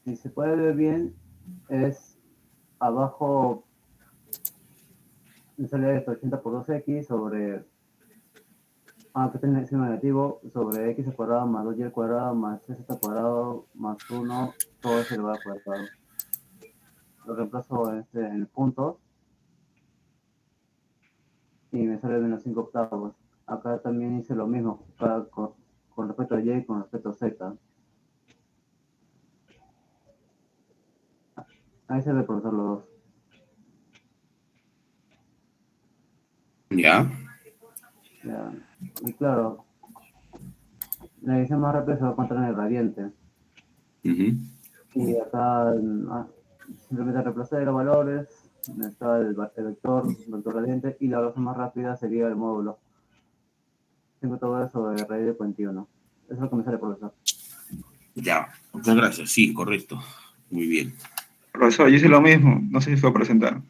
Si se puede ver bien, es abajo, me sale esto, 80 por 2x sobre, que tiene signo negativo, sobre x al cuadrado más 2y al cuadrado más 3z al cuadrado más 1, todo es elevado al cuadrado. Lo reemplazo en el punto y me sale menos 5 octavos. Acá también hice lo mismo con respecto a y y con respecto a z. Ahí se ve, profesor, los dos.
Ya.
Ya. Y claro, la edición más rápida se va a encontrar en el gradiente.
Ujú.
Y acá simplemente reemplacé los valores, está el vector gradiente, y la razón más rápida sería el módulo. Tengo todo eso de raíz de 21. Eso es lo que me sale, profesor.
Ya. Muchas gracias. Sí, correcto. Muy bien.
Profesor, yo hice lo mismo. No sé si fue a presentar.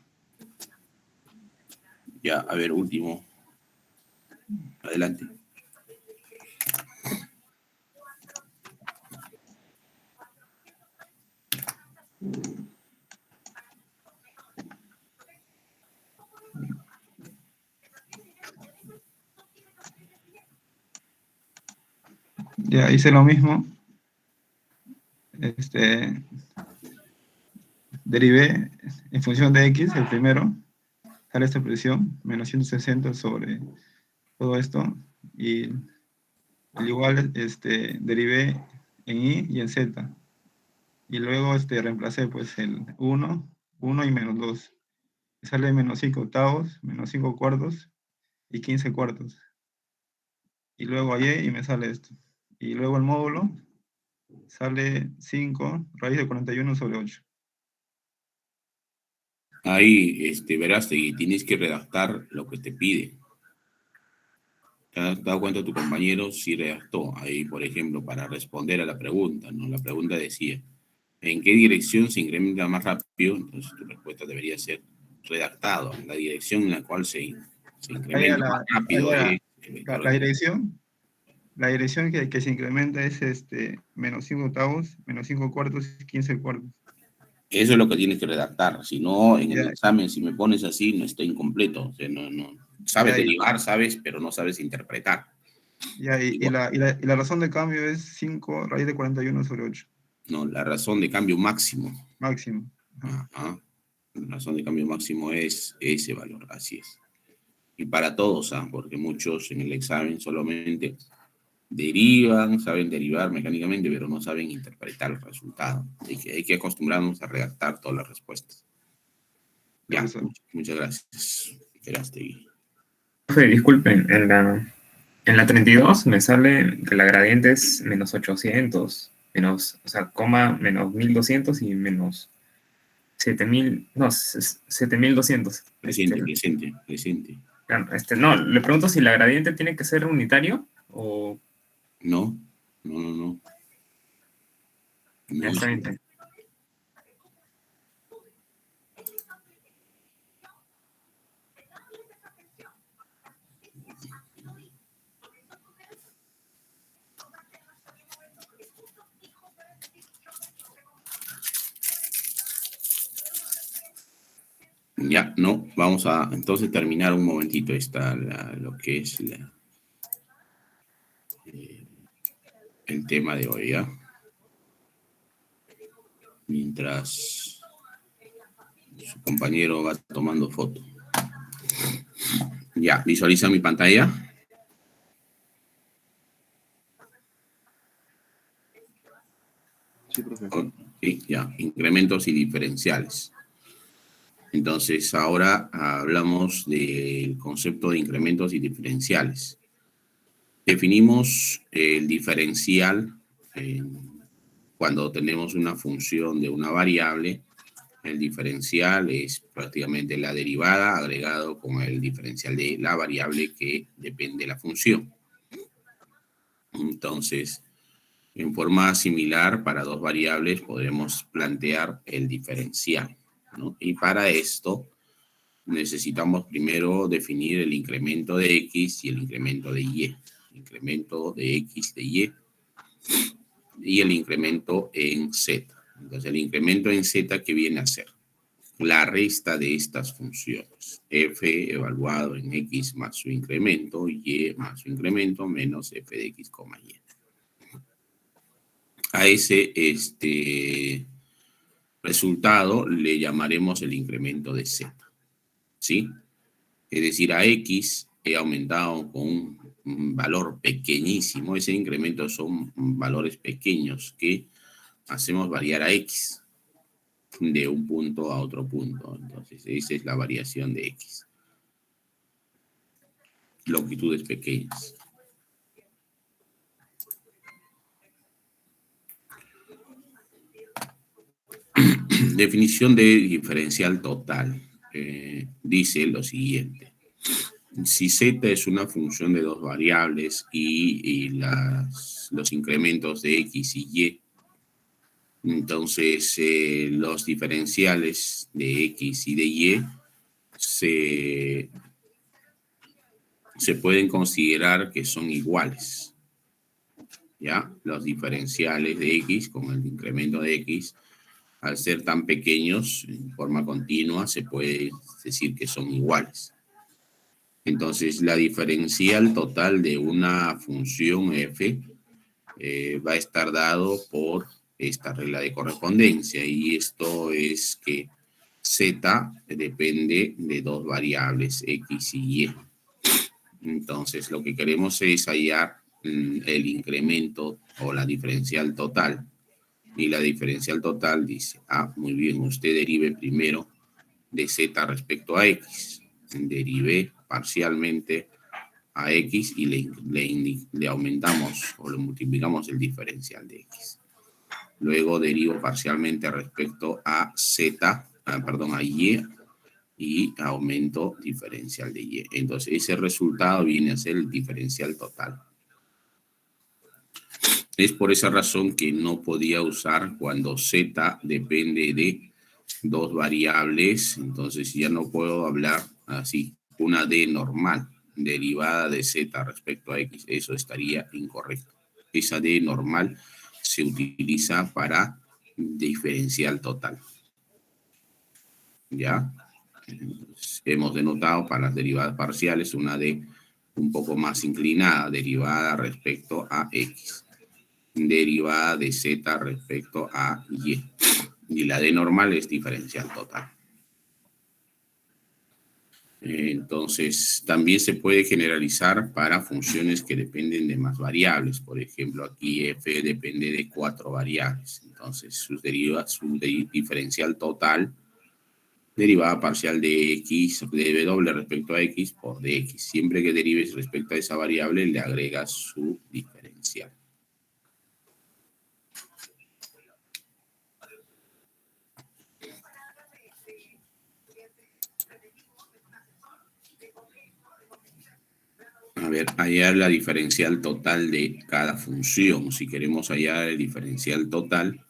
Ya, a ver, último. Adelante.
Ya hice lo mismo. Este, derivé en función de x, el primero, sale esta expresión, menos 160 sobre todo esto, y al igual derivé en y y en z, y luego reemplacé pues el 1 y menos 2, sale menos 5 octavos, menos 5 cuartos y 15 cuartos, y luego hallé y me sale esto, y luego el módulo sale 5 raíz de 41 sobre 8.
Ahí, verás, y tienes que redactar lo que te pide. ¿Te has dado cuenta tu compañero? Sí redactó. Ahí, por ejemplo, para responder a la pregunta, ¿no? La pregunta decía, ¿en qué dirección se incrementa más rápido? Entonces tu respuesta debería ser redactado. La dirección en la cual se
Ahí a
incrementa más
la,
rápido
ahí a
es
la,
el
la,
vector
la
gradiente.
dirección, la dirección que se incrementa es menos 5 octavos, menos 5 cuartos y 15 cuartos.
Eso es lo que tienes que redactar. Si no, en el
Ya,
examen, si me pones así, no está incompleto. O sea, no. Sabes
ya,
derivar, sabes, pero no sabes interpretar.
ya,
Igual,
y la razón de cambio es 5 raíz de 41 sobre 8,
no, la razón de cambio máximo.
máximo. Ajá.
Ajá. La razón de cambio máximo es ese valor, así es. Y para todos, ¿ah? Porque muchos en el examen solamente derivan, saben derivar mecánicamente, pero no saben interpretar el resultado. Hay que acostumbrarnos a redactar todas las respuestas. Ya,
Profesor.
muchas gracias. Verástegui.
Profe, disculpen, en la 32 me sale que la gradiente es menos 800, menos, o sea, coma, menos 1200 y menos 7000, no, 7200.
Presente.
Claro, no, le pregunto si la gradiente tiene que ser unitario o
No, no.
ya
No
está
es.
bien.
Ya, no, vamos a entonces terminar un momentito lo que es el tema de hoy, ¿ya? Mientras Su compañero va tomando foto. Ya, visualiza mi pantalla.
Sí, profe.
Ok, ya, incrementos y diferenciales. Entonces, ahora hablamos del concepto de incrementos y diferenciales. Definimos el diferencial cuando tenemos una función de una variable. El diferencial es prácticamente la derivada agregado con el diferencial de la variable que depende de la función. Entonces, en forma similar, para dos variables podremos plantear el diferencial, ¿no? Y para esto necesitamos primero definir el incremento de x y el incremento de y. Incremento de x de y el incremento en z. Entonces, el incremento en z, ¿qué viene a ser? La resta de estas funciones. F evaluado en x más su incremento, y más su incremento, menos f de x, y. A ese resultado le llamaremos el incremento de z. ¿Sí? Es decir, a x he aumentado con un valor pequeñísimo. Ese incremento son valores pequeños que hacemos variar a x de un punto a otro punto. Entonces, esa es la variación de x. Longitudes pequeñas. Definición de diferencial total. Dice lo siguiente. Si z es una función de dos variables y los incrementos de x y y, entonces los diferenciales de x y de y se pueden considerar que son iguales. ¿Ya? Los diferenciales de x con el incremento de x, al ser tan pequeños en forma continua, se puede decir que son iguales. Entonces, la diferencial total de una función f va a estar dado por esta regla de correspondencia, y esto es que z depende de dos variables, x y y. Entonces, lo que queremos es hallar el incremento o la diferencial total. Y la diferencial total dice, muy bien, usted derive primero de z respecto a x. Derive parcialmente a x y le aumentamos o le multiplicamos el diferencial de x. Luego derivo parcialmente respecto a z, a y aumento diferencial de y. Entonces, ese resultado viene a ser el diferencial total. Es por esa razón que no podía usar cuando z depende de dos variables. Entonces, ya no puedo hablar así, una d normal, derivada de z respecto a x. Eso estaría incorrecto. Esa d normal se utiliza para diferencial total. ¿Ya? Entonces, hemos denotado para las derivadas parciales una d un poco más inclinada, derivada respecto a x. Derivada de z respecto a y. Y la d normal es diferencial total. Entonces, también se puede generalizar para funciones que dependen de más variables. Por ejemplo, aquí f depende de 4 variables. Entonces, su diferencial total, derivada parcial de x, de w respecto a x por dx. Siempre que derives respecto a esa variable, le agregas su diferencial. A ver, hallar la diferencial total de cada función. Si queremos hallar el diferencial total,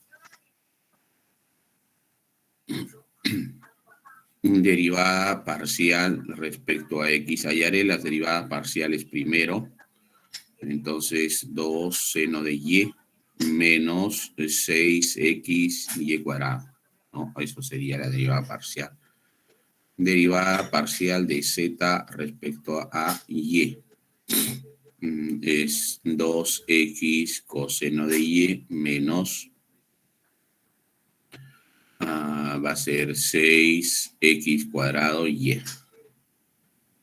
derivada parcial respecto a x. Hallaré las derivadas parciales primero. Entonces, 2 seno de y menos 6x y cuadrado, ¿no? Eso sería la derivada parcial. Derivada parcial de z respecto a y. Es 2x coseno de y menos va a ser 6x cuadrado y.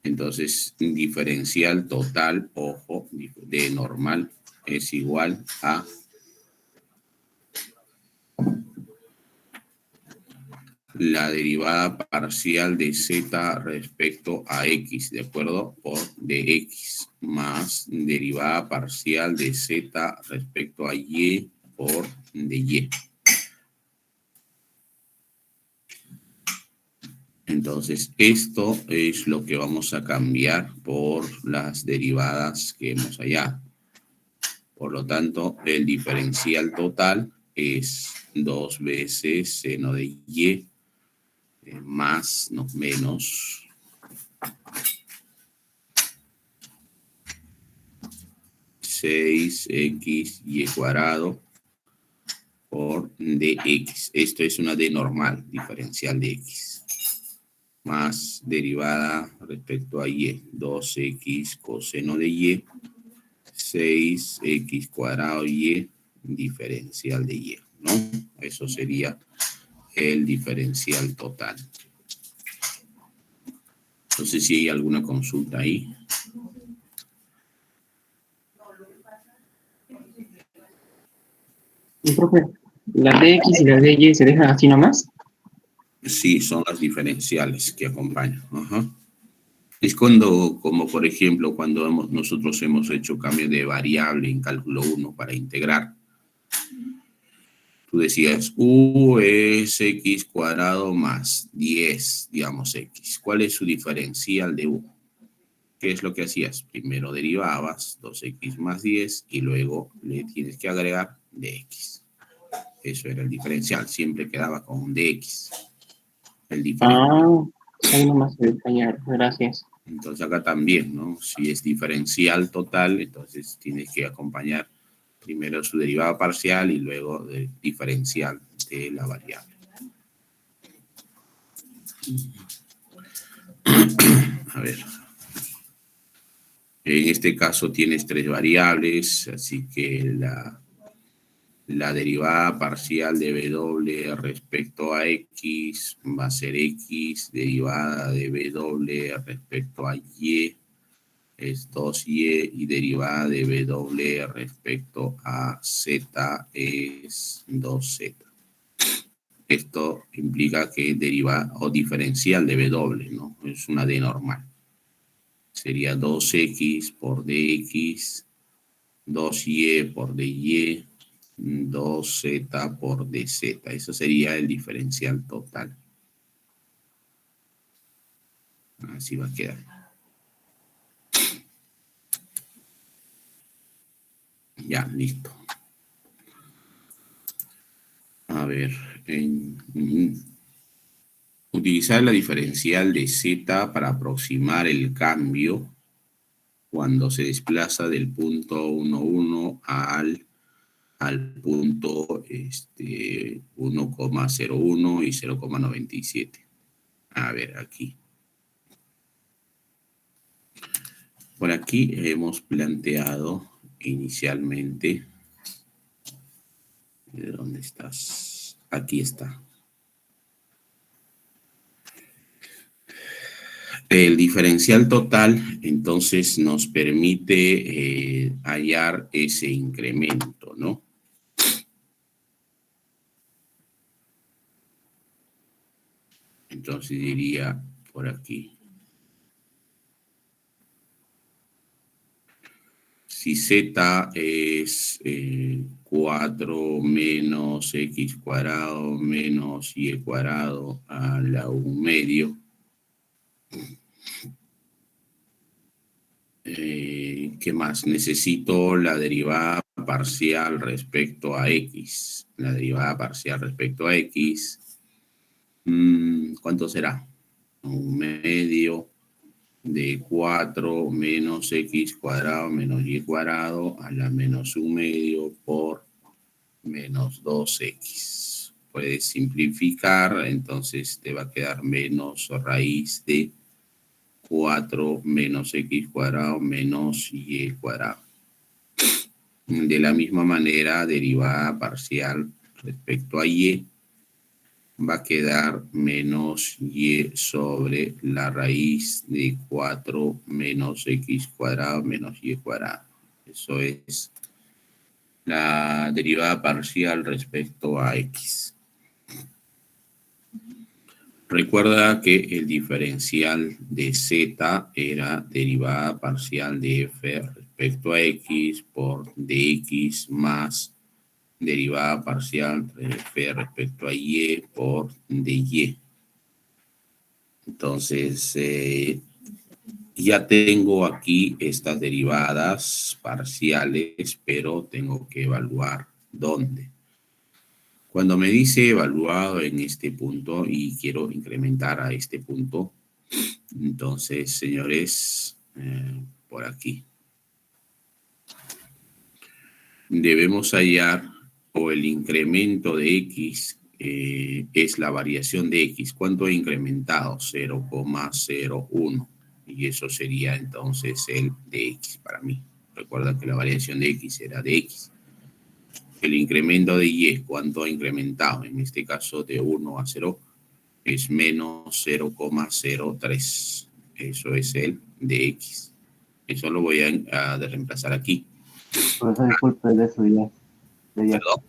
Entonces, diferencial total, ojo, de normal es igual a la derivada parcial de z respecto a x, ¿de acuerdo? Por dx, más derivada parcial de z respecto a y por dy. Entonces, esto es lo que vamos a cambiar por las derivadas que hemos hallado. Por lo tanto, el diferencial total es 2 veces seno de y más, no, menos 6xy cuadrado por dx. Esto es una d normal, diferencial de x. Más derivada respecto a y, 2x coseno de y, 6x cuadrado y, diferencial de y, ¿no? Eso sería el diferencial total. No sé si hay alguna consulta ahí.
Profe, ¿las dx y las dy se dejan así nomás?
Sí, son las diferenciales que acompañan. Ajá. Es cuando, como por ejemplo, cuando nosotros hemos hecho cambio de variable en cálculo 1 para integrar. Tú decías, u es x cuadrado más 10, digamos, x. ¿Cuál es su diferencial de u? ¿Qué es lo que hacías? Primero derivabas 2x más 10 y luego le tienes que agregar dx. Eso era el diferencial, siempre quedaba con un dx. El diferencial.
Ahí nomás se detallaron, gracias.
Entonces acá también, ¿no? Si es diferencial total, entonces tienes que acompañar primero su derivada parcial y luego el diferencial de la variable. A ver. En este caso tienes 3 variables, así que la derivada parcial de w respecto a x va a ser x, derivada de w respecto a y es 2y y derivada de w respecto a z es 2z. Esto implica que derivada o diferencial de w, ¿no? Es una d normal. Sería 2x por dx, 2y por dy, 2z por dz. Eso sería el diferencial total. Así va a quedar. Ya, listo. A ver, utilizar la diferencial de z para aproximar el cambio cuando se desplaza del punto 1, 1 al punto 1,01 y 0,97. A ver, aquí. Por aquí hemos planteado inicialmente. ¿De dónde estás? Aquí está. El diferencial total, entonces, nos permite hallar ese incremento, ¿no? Entonces diría por aquí. Si z es 4 menos x cuadrado menos y cuadrado a la 1 medio, ¿qué más? Necesito la derivada parcial respecto a x. La derivada parcial respecto a x, ¿cuánto será? 1 medio de 4 menos x cuadrado menos y cuadrado a la menos 1 medio por menos 2x. Puedes simplificar, entonces te va a quedar menos raíz de 4 menos x cuadrado menos y cuadrado. De la misma manera, derivada parcial respecto a y va a quedar menos y sobre la raíz de 4 menos x cuadrado menos y cuadrado. Eso es la derivada parcial respecto a x. Recuerda que el diferencial de z era derivada parcial de f respecto a x por dx más derivada parcial de f respecto a y por dy. Entonces, ya tengo aquí estas derivadas parciales, pero tengo que evaluar dónde. Cuando me dice evaluado en este punto y quiero incrementar a este punto, entonces, señores, por aquí. Debemos hallar o el incremento de x es la variación de x. ¿Cuánto he incrementado? 0,01. Y eso sería entonces el de x para mí. Recuerda que la variación de x era de x. El incremento de y, ¿cuánto ha incrementado? En este caso de 1 a 0 es menos 0,03. Eso es el de x. Eso lo voy a reemplazar aquí.
Profesor, disculpe de eso ya. De y.
¿Perdón?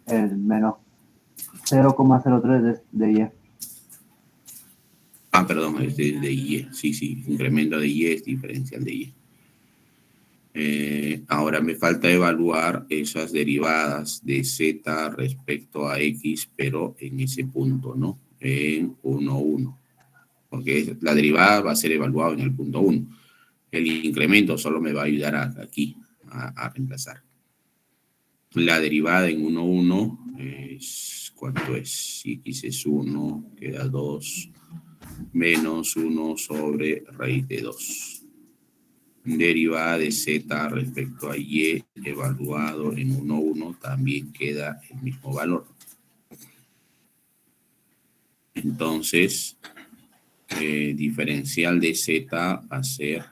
El menos 0,03 de y.
Ah, perdón, es de y. Sí, incremento de y es diferencial de y. Ahora me falta evaluar esas derivadas de z respecto a x, pero en ese punto, ¿no? En 1, 1. Porque la derivada va a ser evaluada en el punto 1. El incremento solo me va a ayudar aquí a reemplazar. La derivada en 1, 1 es, ¿cuánto es? Si x es 1, queda 2, menos 1 sobre raíz de 2. Derivada de z respecto a y evaluado en 1, 1 también queda el mismo valor. Entonces, diferencial de z va a ser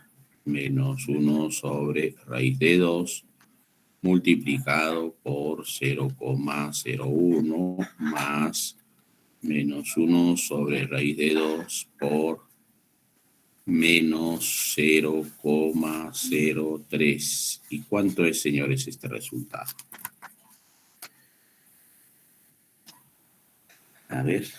menos 1 sobre raíz de 2 multiplicado por 0,01 más menos 1 sobre raíz de 2 por menos 0,03. ¿Y cuánto es, señores, este resultado? A ver.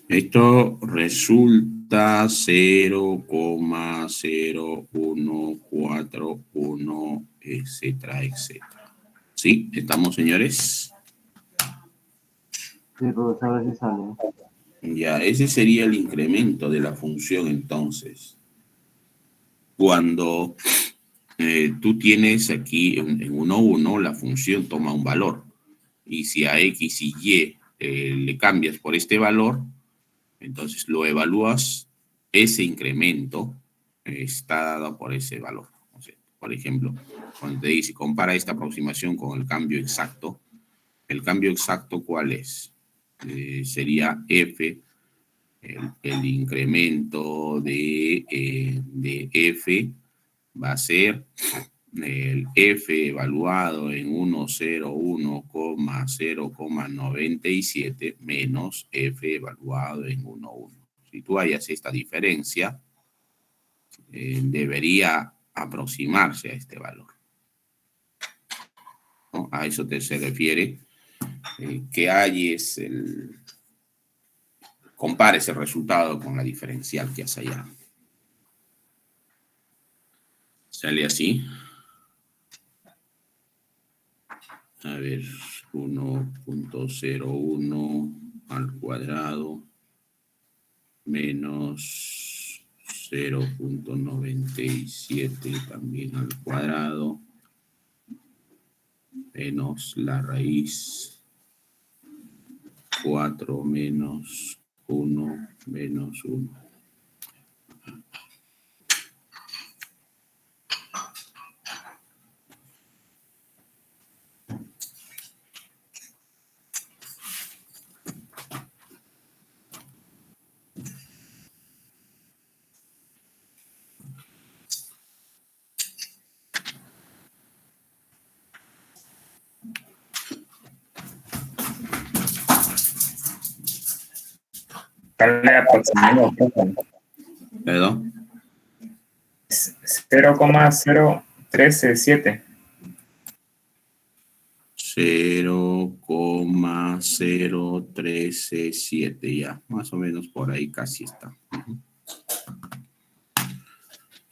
Esto resulta 0,0141, etcétera, etcétera. ¿Sí? ¿Estamos, señores?
Sí, profesor, a ver si sale.
Ya, ese sería el incremento de la función entonces. Cuando tú tienes aquí en 1, 1, la función toma un valor. Y si a x y y le cambias por este valor, entonces lo evalúas, ese incremento está dado por ese valor. O sea, por ejemplo, cuando te dice compara esta aproximación con el cambio exacto, ¿el cambio exacto cuál es? Sería f, el incremento de f va a ser el f evaluado en 101,097 menos f evaluado en 11. Si tú hallas esta diferencia, debería aproximarse a este valor, ¿no? A eso se refiere que halles compares el resultado con la diferencial que has hallado. Sale así. A ver, 1,01 al cuadrado menos 0,97 también al cuadrado menos la raíz 4 menos 1 menos 1.
Sale aproximado.
¿Perdón?
0,0137.
0,0137, ya, más o menos por ahí casi está. Ujú.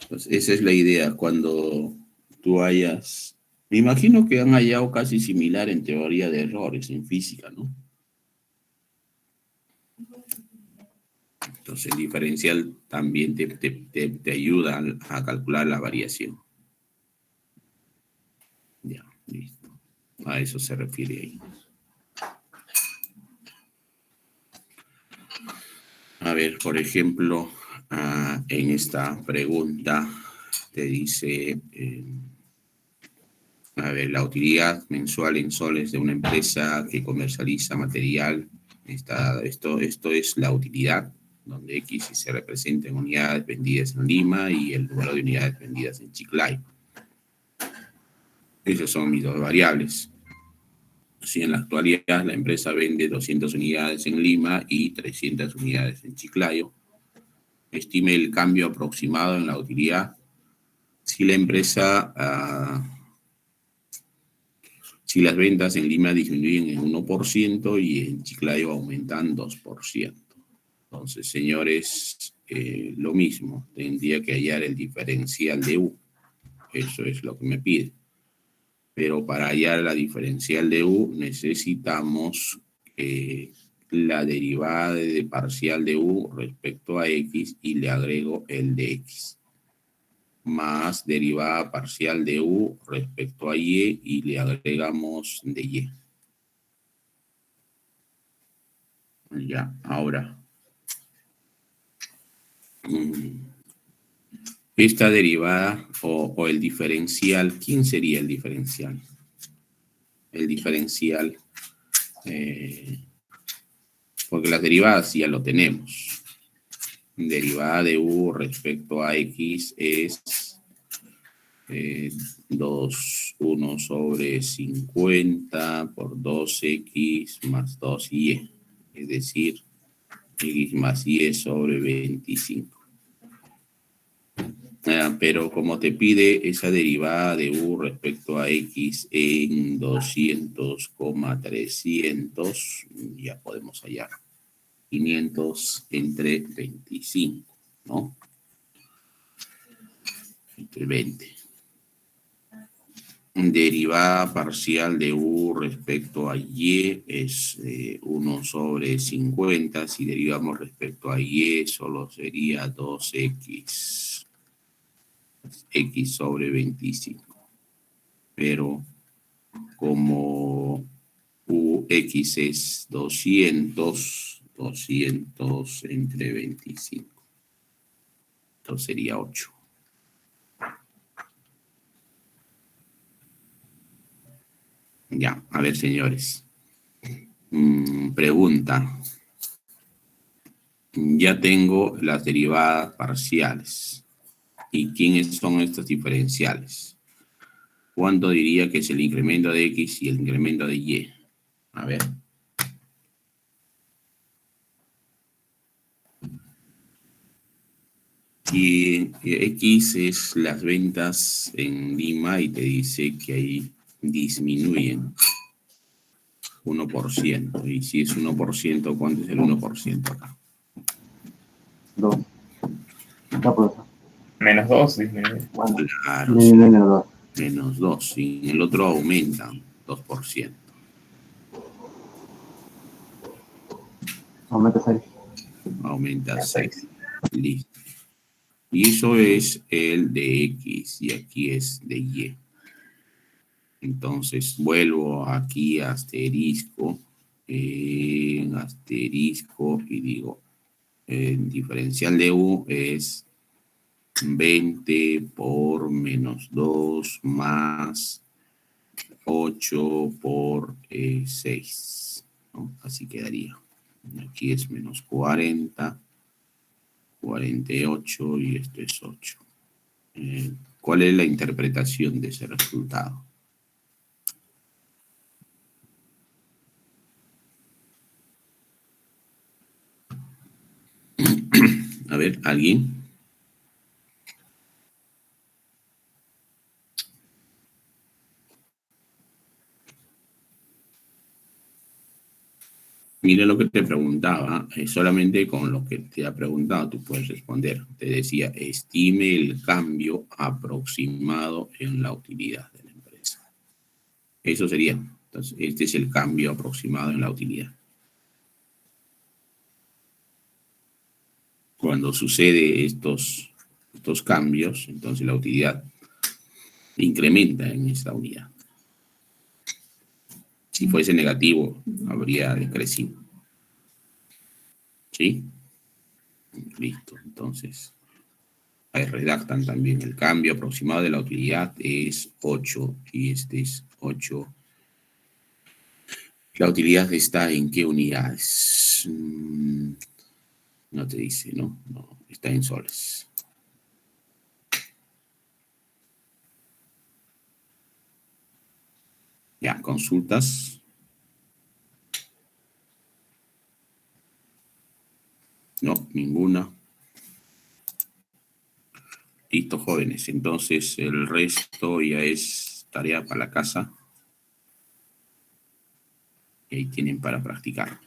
Pues esa es la idea, cuando tú hayas... Me imagino que han hallado casi similar en teoría de errores en física, ¿no? Entonces el diferencial también te ayuda a calcular la variación. Ya, listo. A eso se refiere ahí. A ver, por ejemplo, en esta pregunta te dice, a ver, la utilidad mensual en soles de una empresa que comercializa material. Esto es la utilidad, donde X se representa en unidades vendidas en Lima y el número de unidades vendidas en Chiclayo. Esas son mis dos variables. Si en la actualidad la empresa vende 200 unidades en Lima y 300 unidades en Chiclayo, estime el cambio aproximado en la utilidad si la empresa, si las ventas en Lima disminuyen en 1% y en Chiclayo aumentan 2%. Entonces, señores, lo mismo, tendría que hallar el diferencial de U. Eso es lo que me pide. Pero para hallar la diferencial de U necesitamos la derivada de parcial de U respecto a X y le agrego el de X. Más derivada parcial de U respecto a Y y le agregamos de Y. Ya, ahora. Esta derivada o el diferencial, ¿quién sería el diferencial? El diferencial, porque las derivadas ya lo tenemos. Derivada de U respecto a X es 1 sobre 50 por 2X más 2Y, es decir, X más Y sobre 25. Pero como te pide esa derivada de U respecto a X en 200,300, ya podemos hallar 500 entre 25, ¿no? Entre 20. Derivada parcial de U respecto a Y es 1 sobre 50. Si derivamos respecto a Y, solo sería 2X. X sobre 25. Pero como UX es 200 entre 25. Entonces sería 8. Ya, a ver, señores. Pregunta. Ya tengo las derivadas parciales. ¿Y quiénes son estos diferenciales? ¿Cuánto diría que es el incremento de X y el incremento de Y? A ver. Y X es las ventas en Lima y te dice que ahí disminuyen 1%. Y si es 1%, ¿cuánto es el 1% acá?
2. Ya por eso.
Menos 2 disminuye.
Bueno,
Claro, sí,
menos 2.
menos 2. Y en el otro aumentan 2%.
Aumenta 6.
Aumenta 6. Listo. Y eso es el de X y aquí es de Y. Entonces vuelvo aquí a asterisco, y digo, el diferencial de U es 20 por menos 2 más 8 por 6, ¿no? Así quedaría. Aquí es menos 40, 48 y esto es 8. ¿Cuál es la interpretación de ese resultado? A ver, ¿alguien? Mira lo que te preguntaba, solamente con lo que te ha preguntado tú puedes responder. Te decía, estime el cambio aproximado en la utilidad de la empresa. Eso sería. Entonces, este es el cambio aproximado en la utilidad. Cuando sucede estos cambios, entonces la utilidad incrementa en esta unidad. Si fuese negativo, habría decrecido. ¿Sí? Listo, entonces. Ahí redactan también. El cambio aproximado de la utilidad es 8 y este es 8. ¿La utilidad está en qué unidades? No te dice, ¿no? No, está en soles. Ya, consultas. No, ninguna. Listo, jóvenes. Entonces, el resto ya es tarea para la casa. Y ahí tienen para practicar.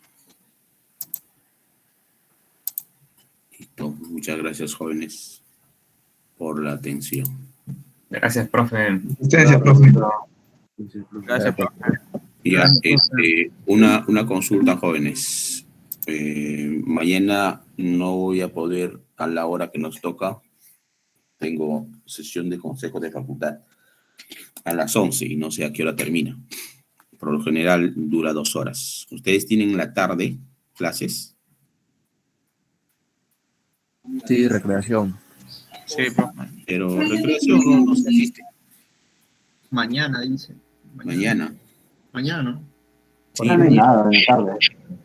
Listo. Muchas gracias, jóvenes, por la atención.
Gracias, profe.
Ustedes, profe.
Gracias, profe.
Ya, una consulta, jóvenes. Mañana no voy a poder a la hora que nos toca. Tengo sesión de consejo de facultad a las 11 y no sé a qué hora termina. Por lo general dura 2 horas. ¿Ustedes tienen en la tarde clases?
Sí, recreación.
Sí, profe.
Pero recreación no se asiste.
Mañana, dice.
Mañana.
Mañana, ¿no?
Sí,
No hay nada en la tarde.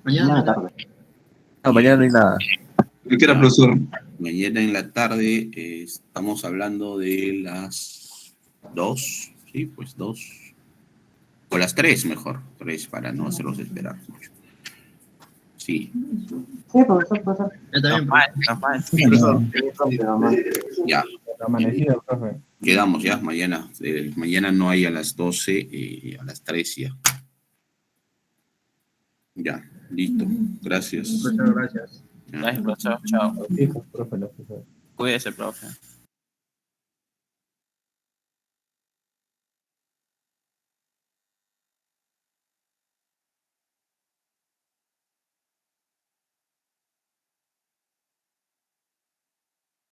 Mañana.
Mañana tarde.
No, mañana no hay nada.
¿Qué era, profesor?
mañana en la tarde estamos hablando de las 2, sí, pues 2. O las 3 mejor, 3 para no hacerlos esperar mucho. Sí,
Sí, profesor.
Yo también,
Normal.
ya.
Amanecido, profe.
Quedamos ya, mañana. Mañana no hay a las 12, a las 3 ya. Ya, listo. Gracias.
Muchas gracias.
Ya.
Gracias, profesor. Chao.
Los hijos, profe, los hijos.
Cuídese, profe.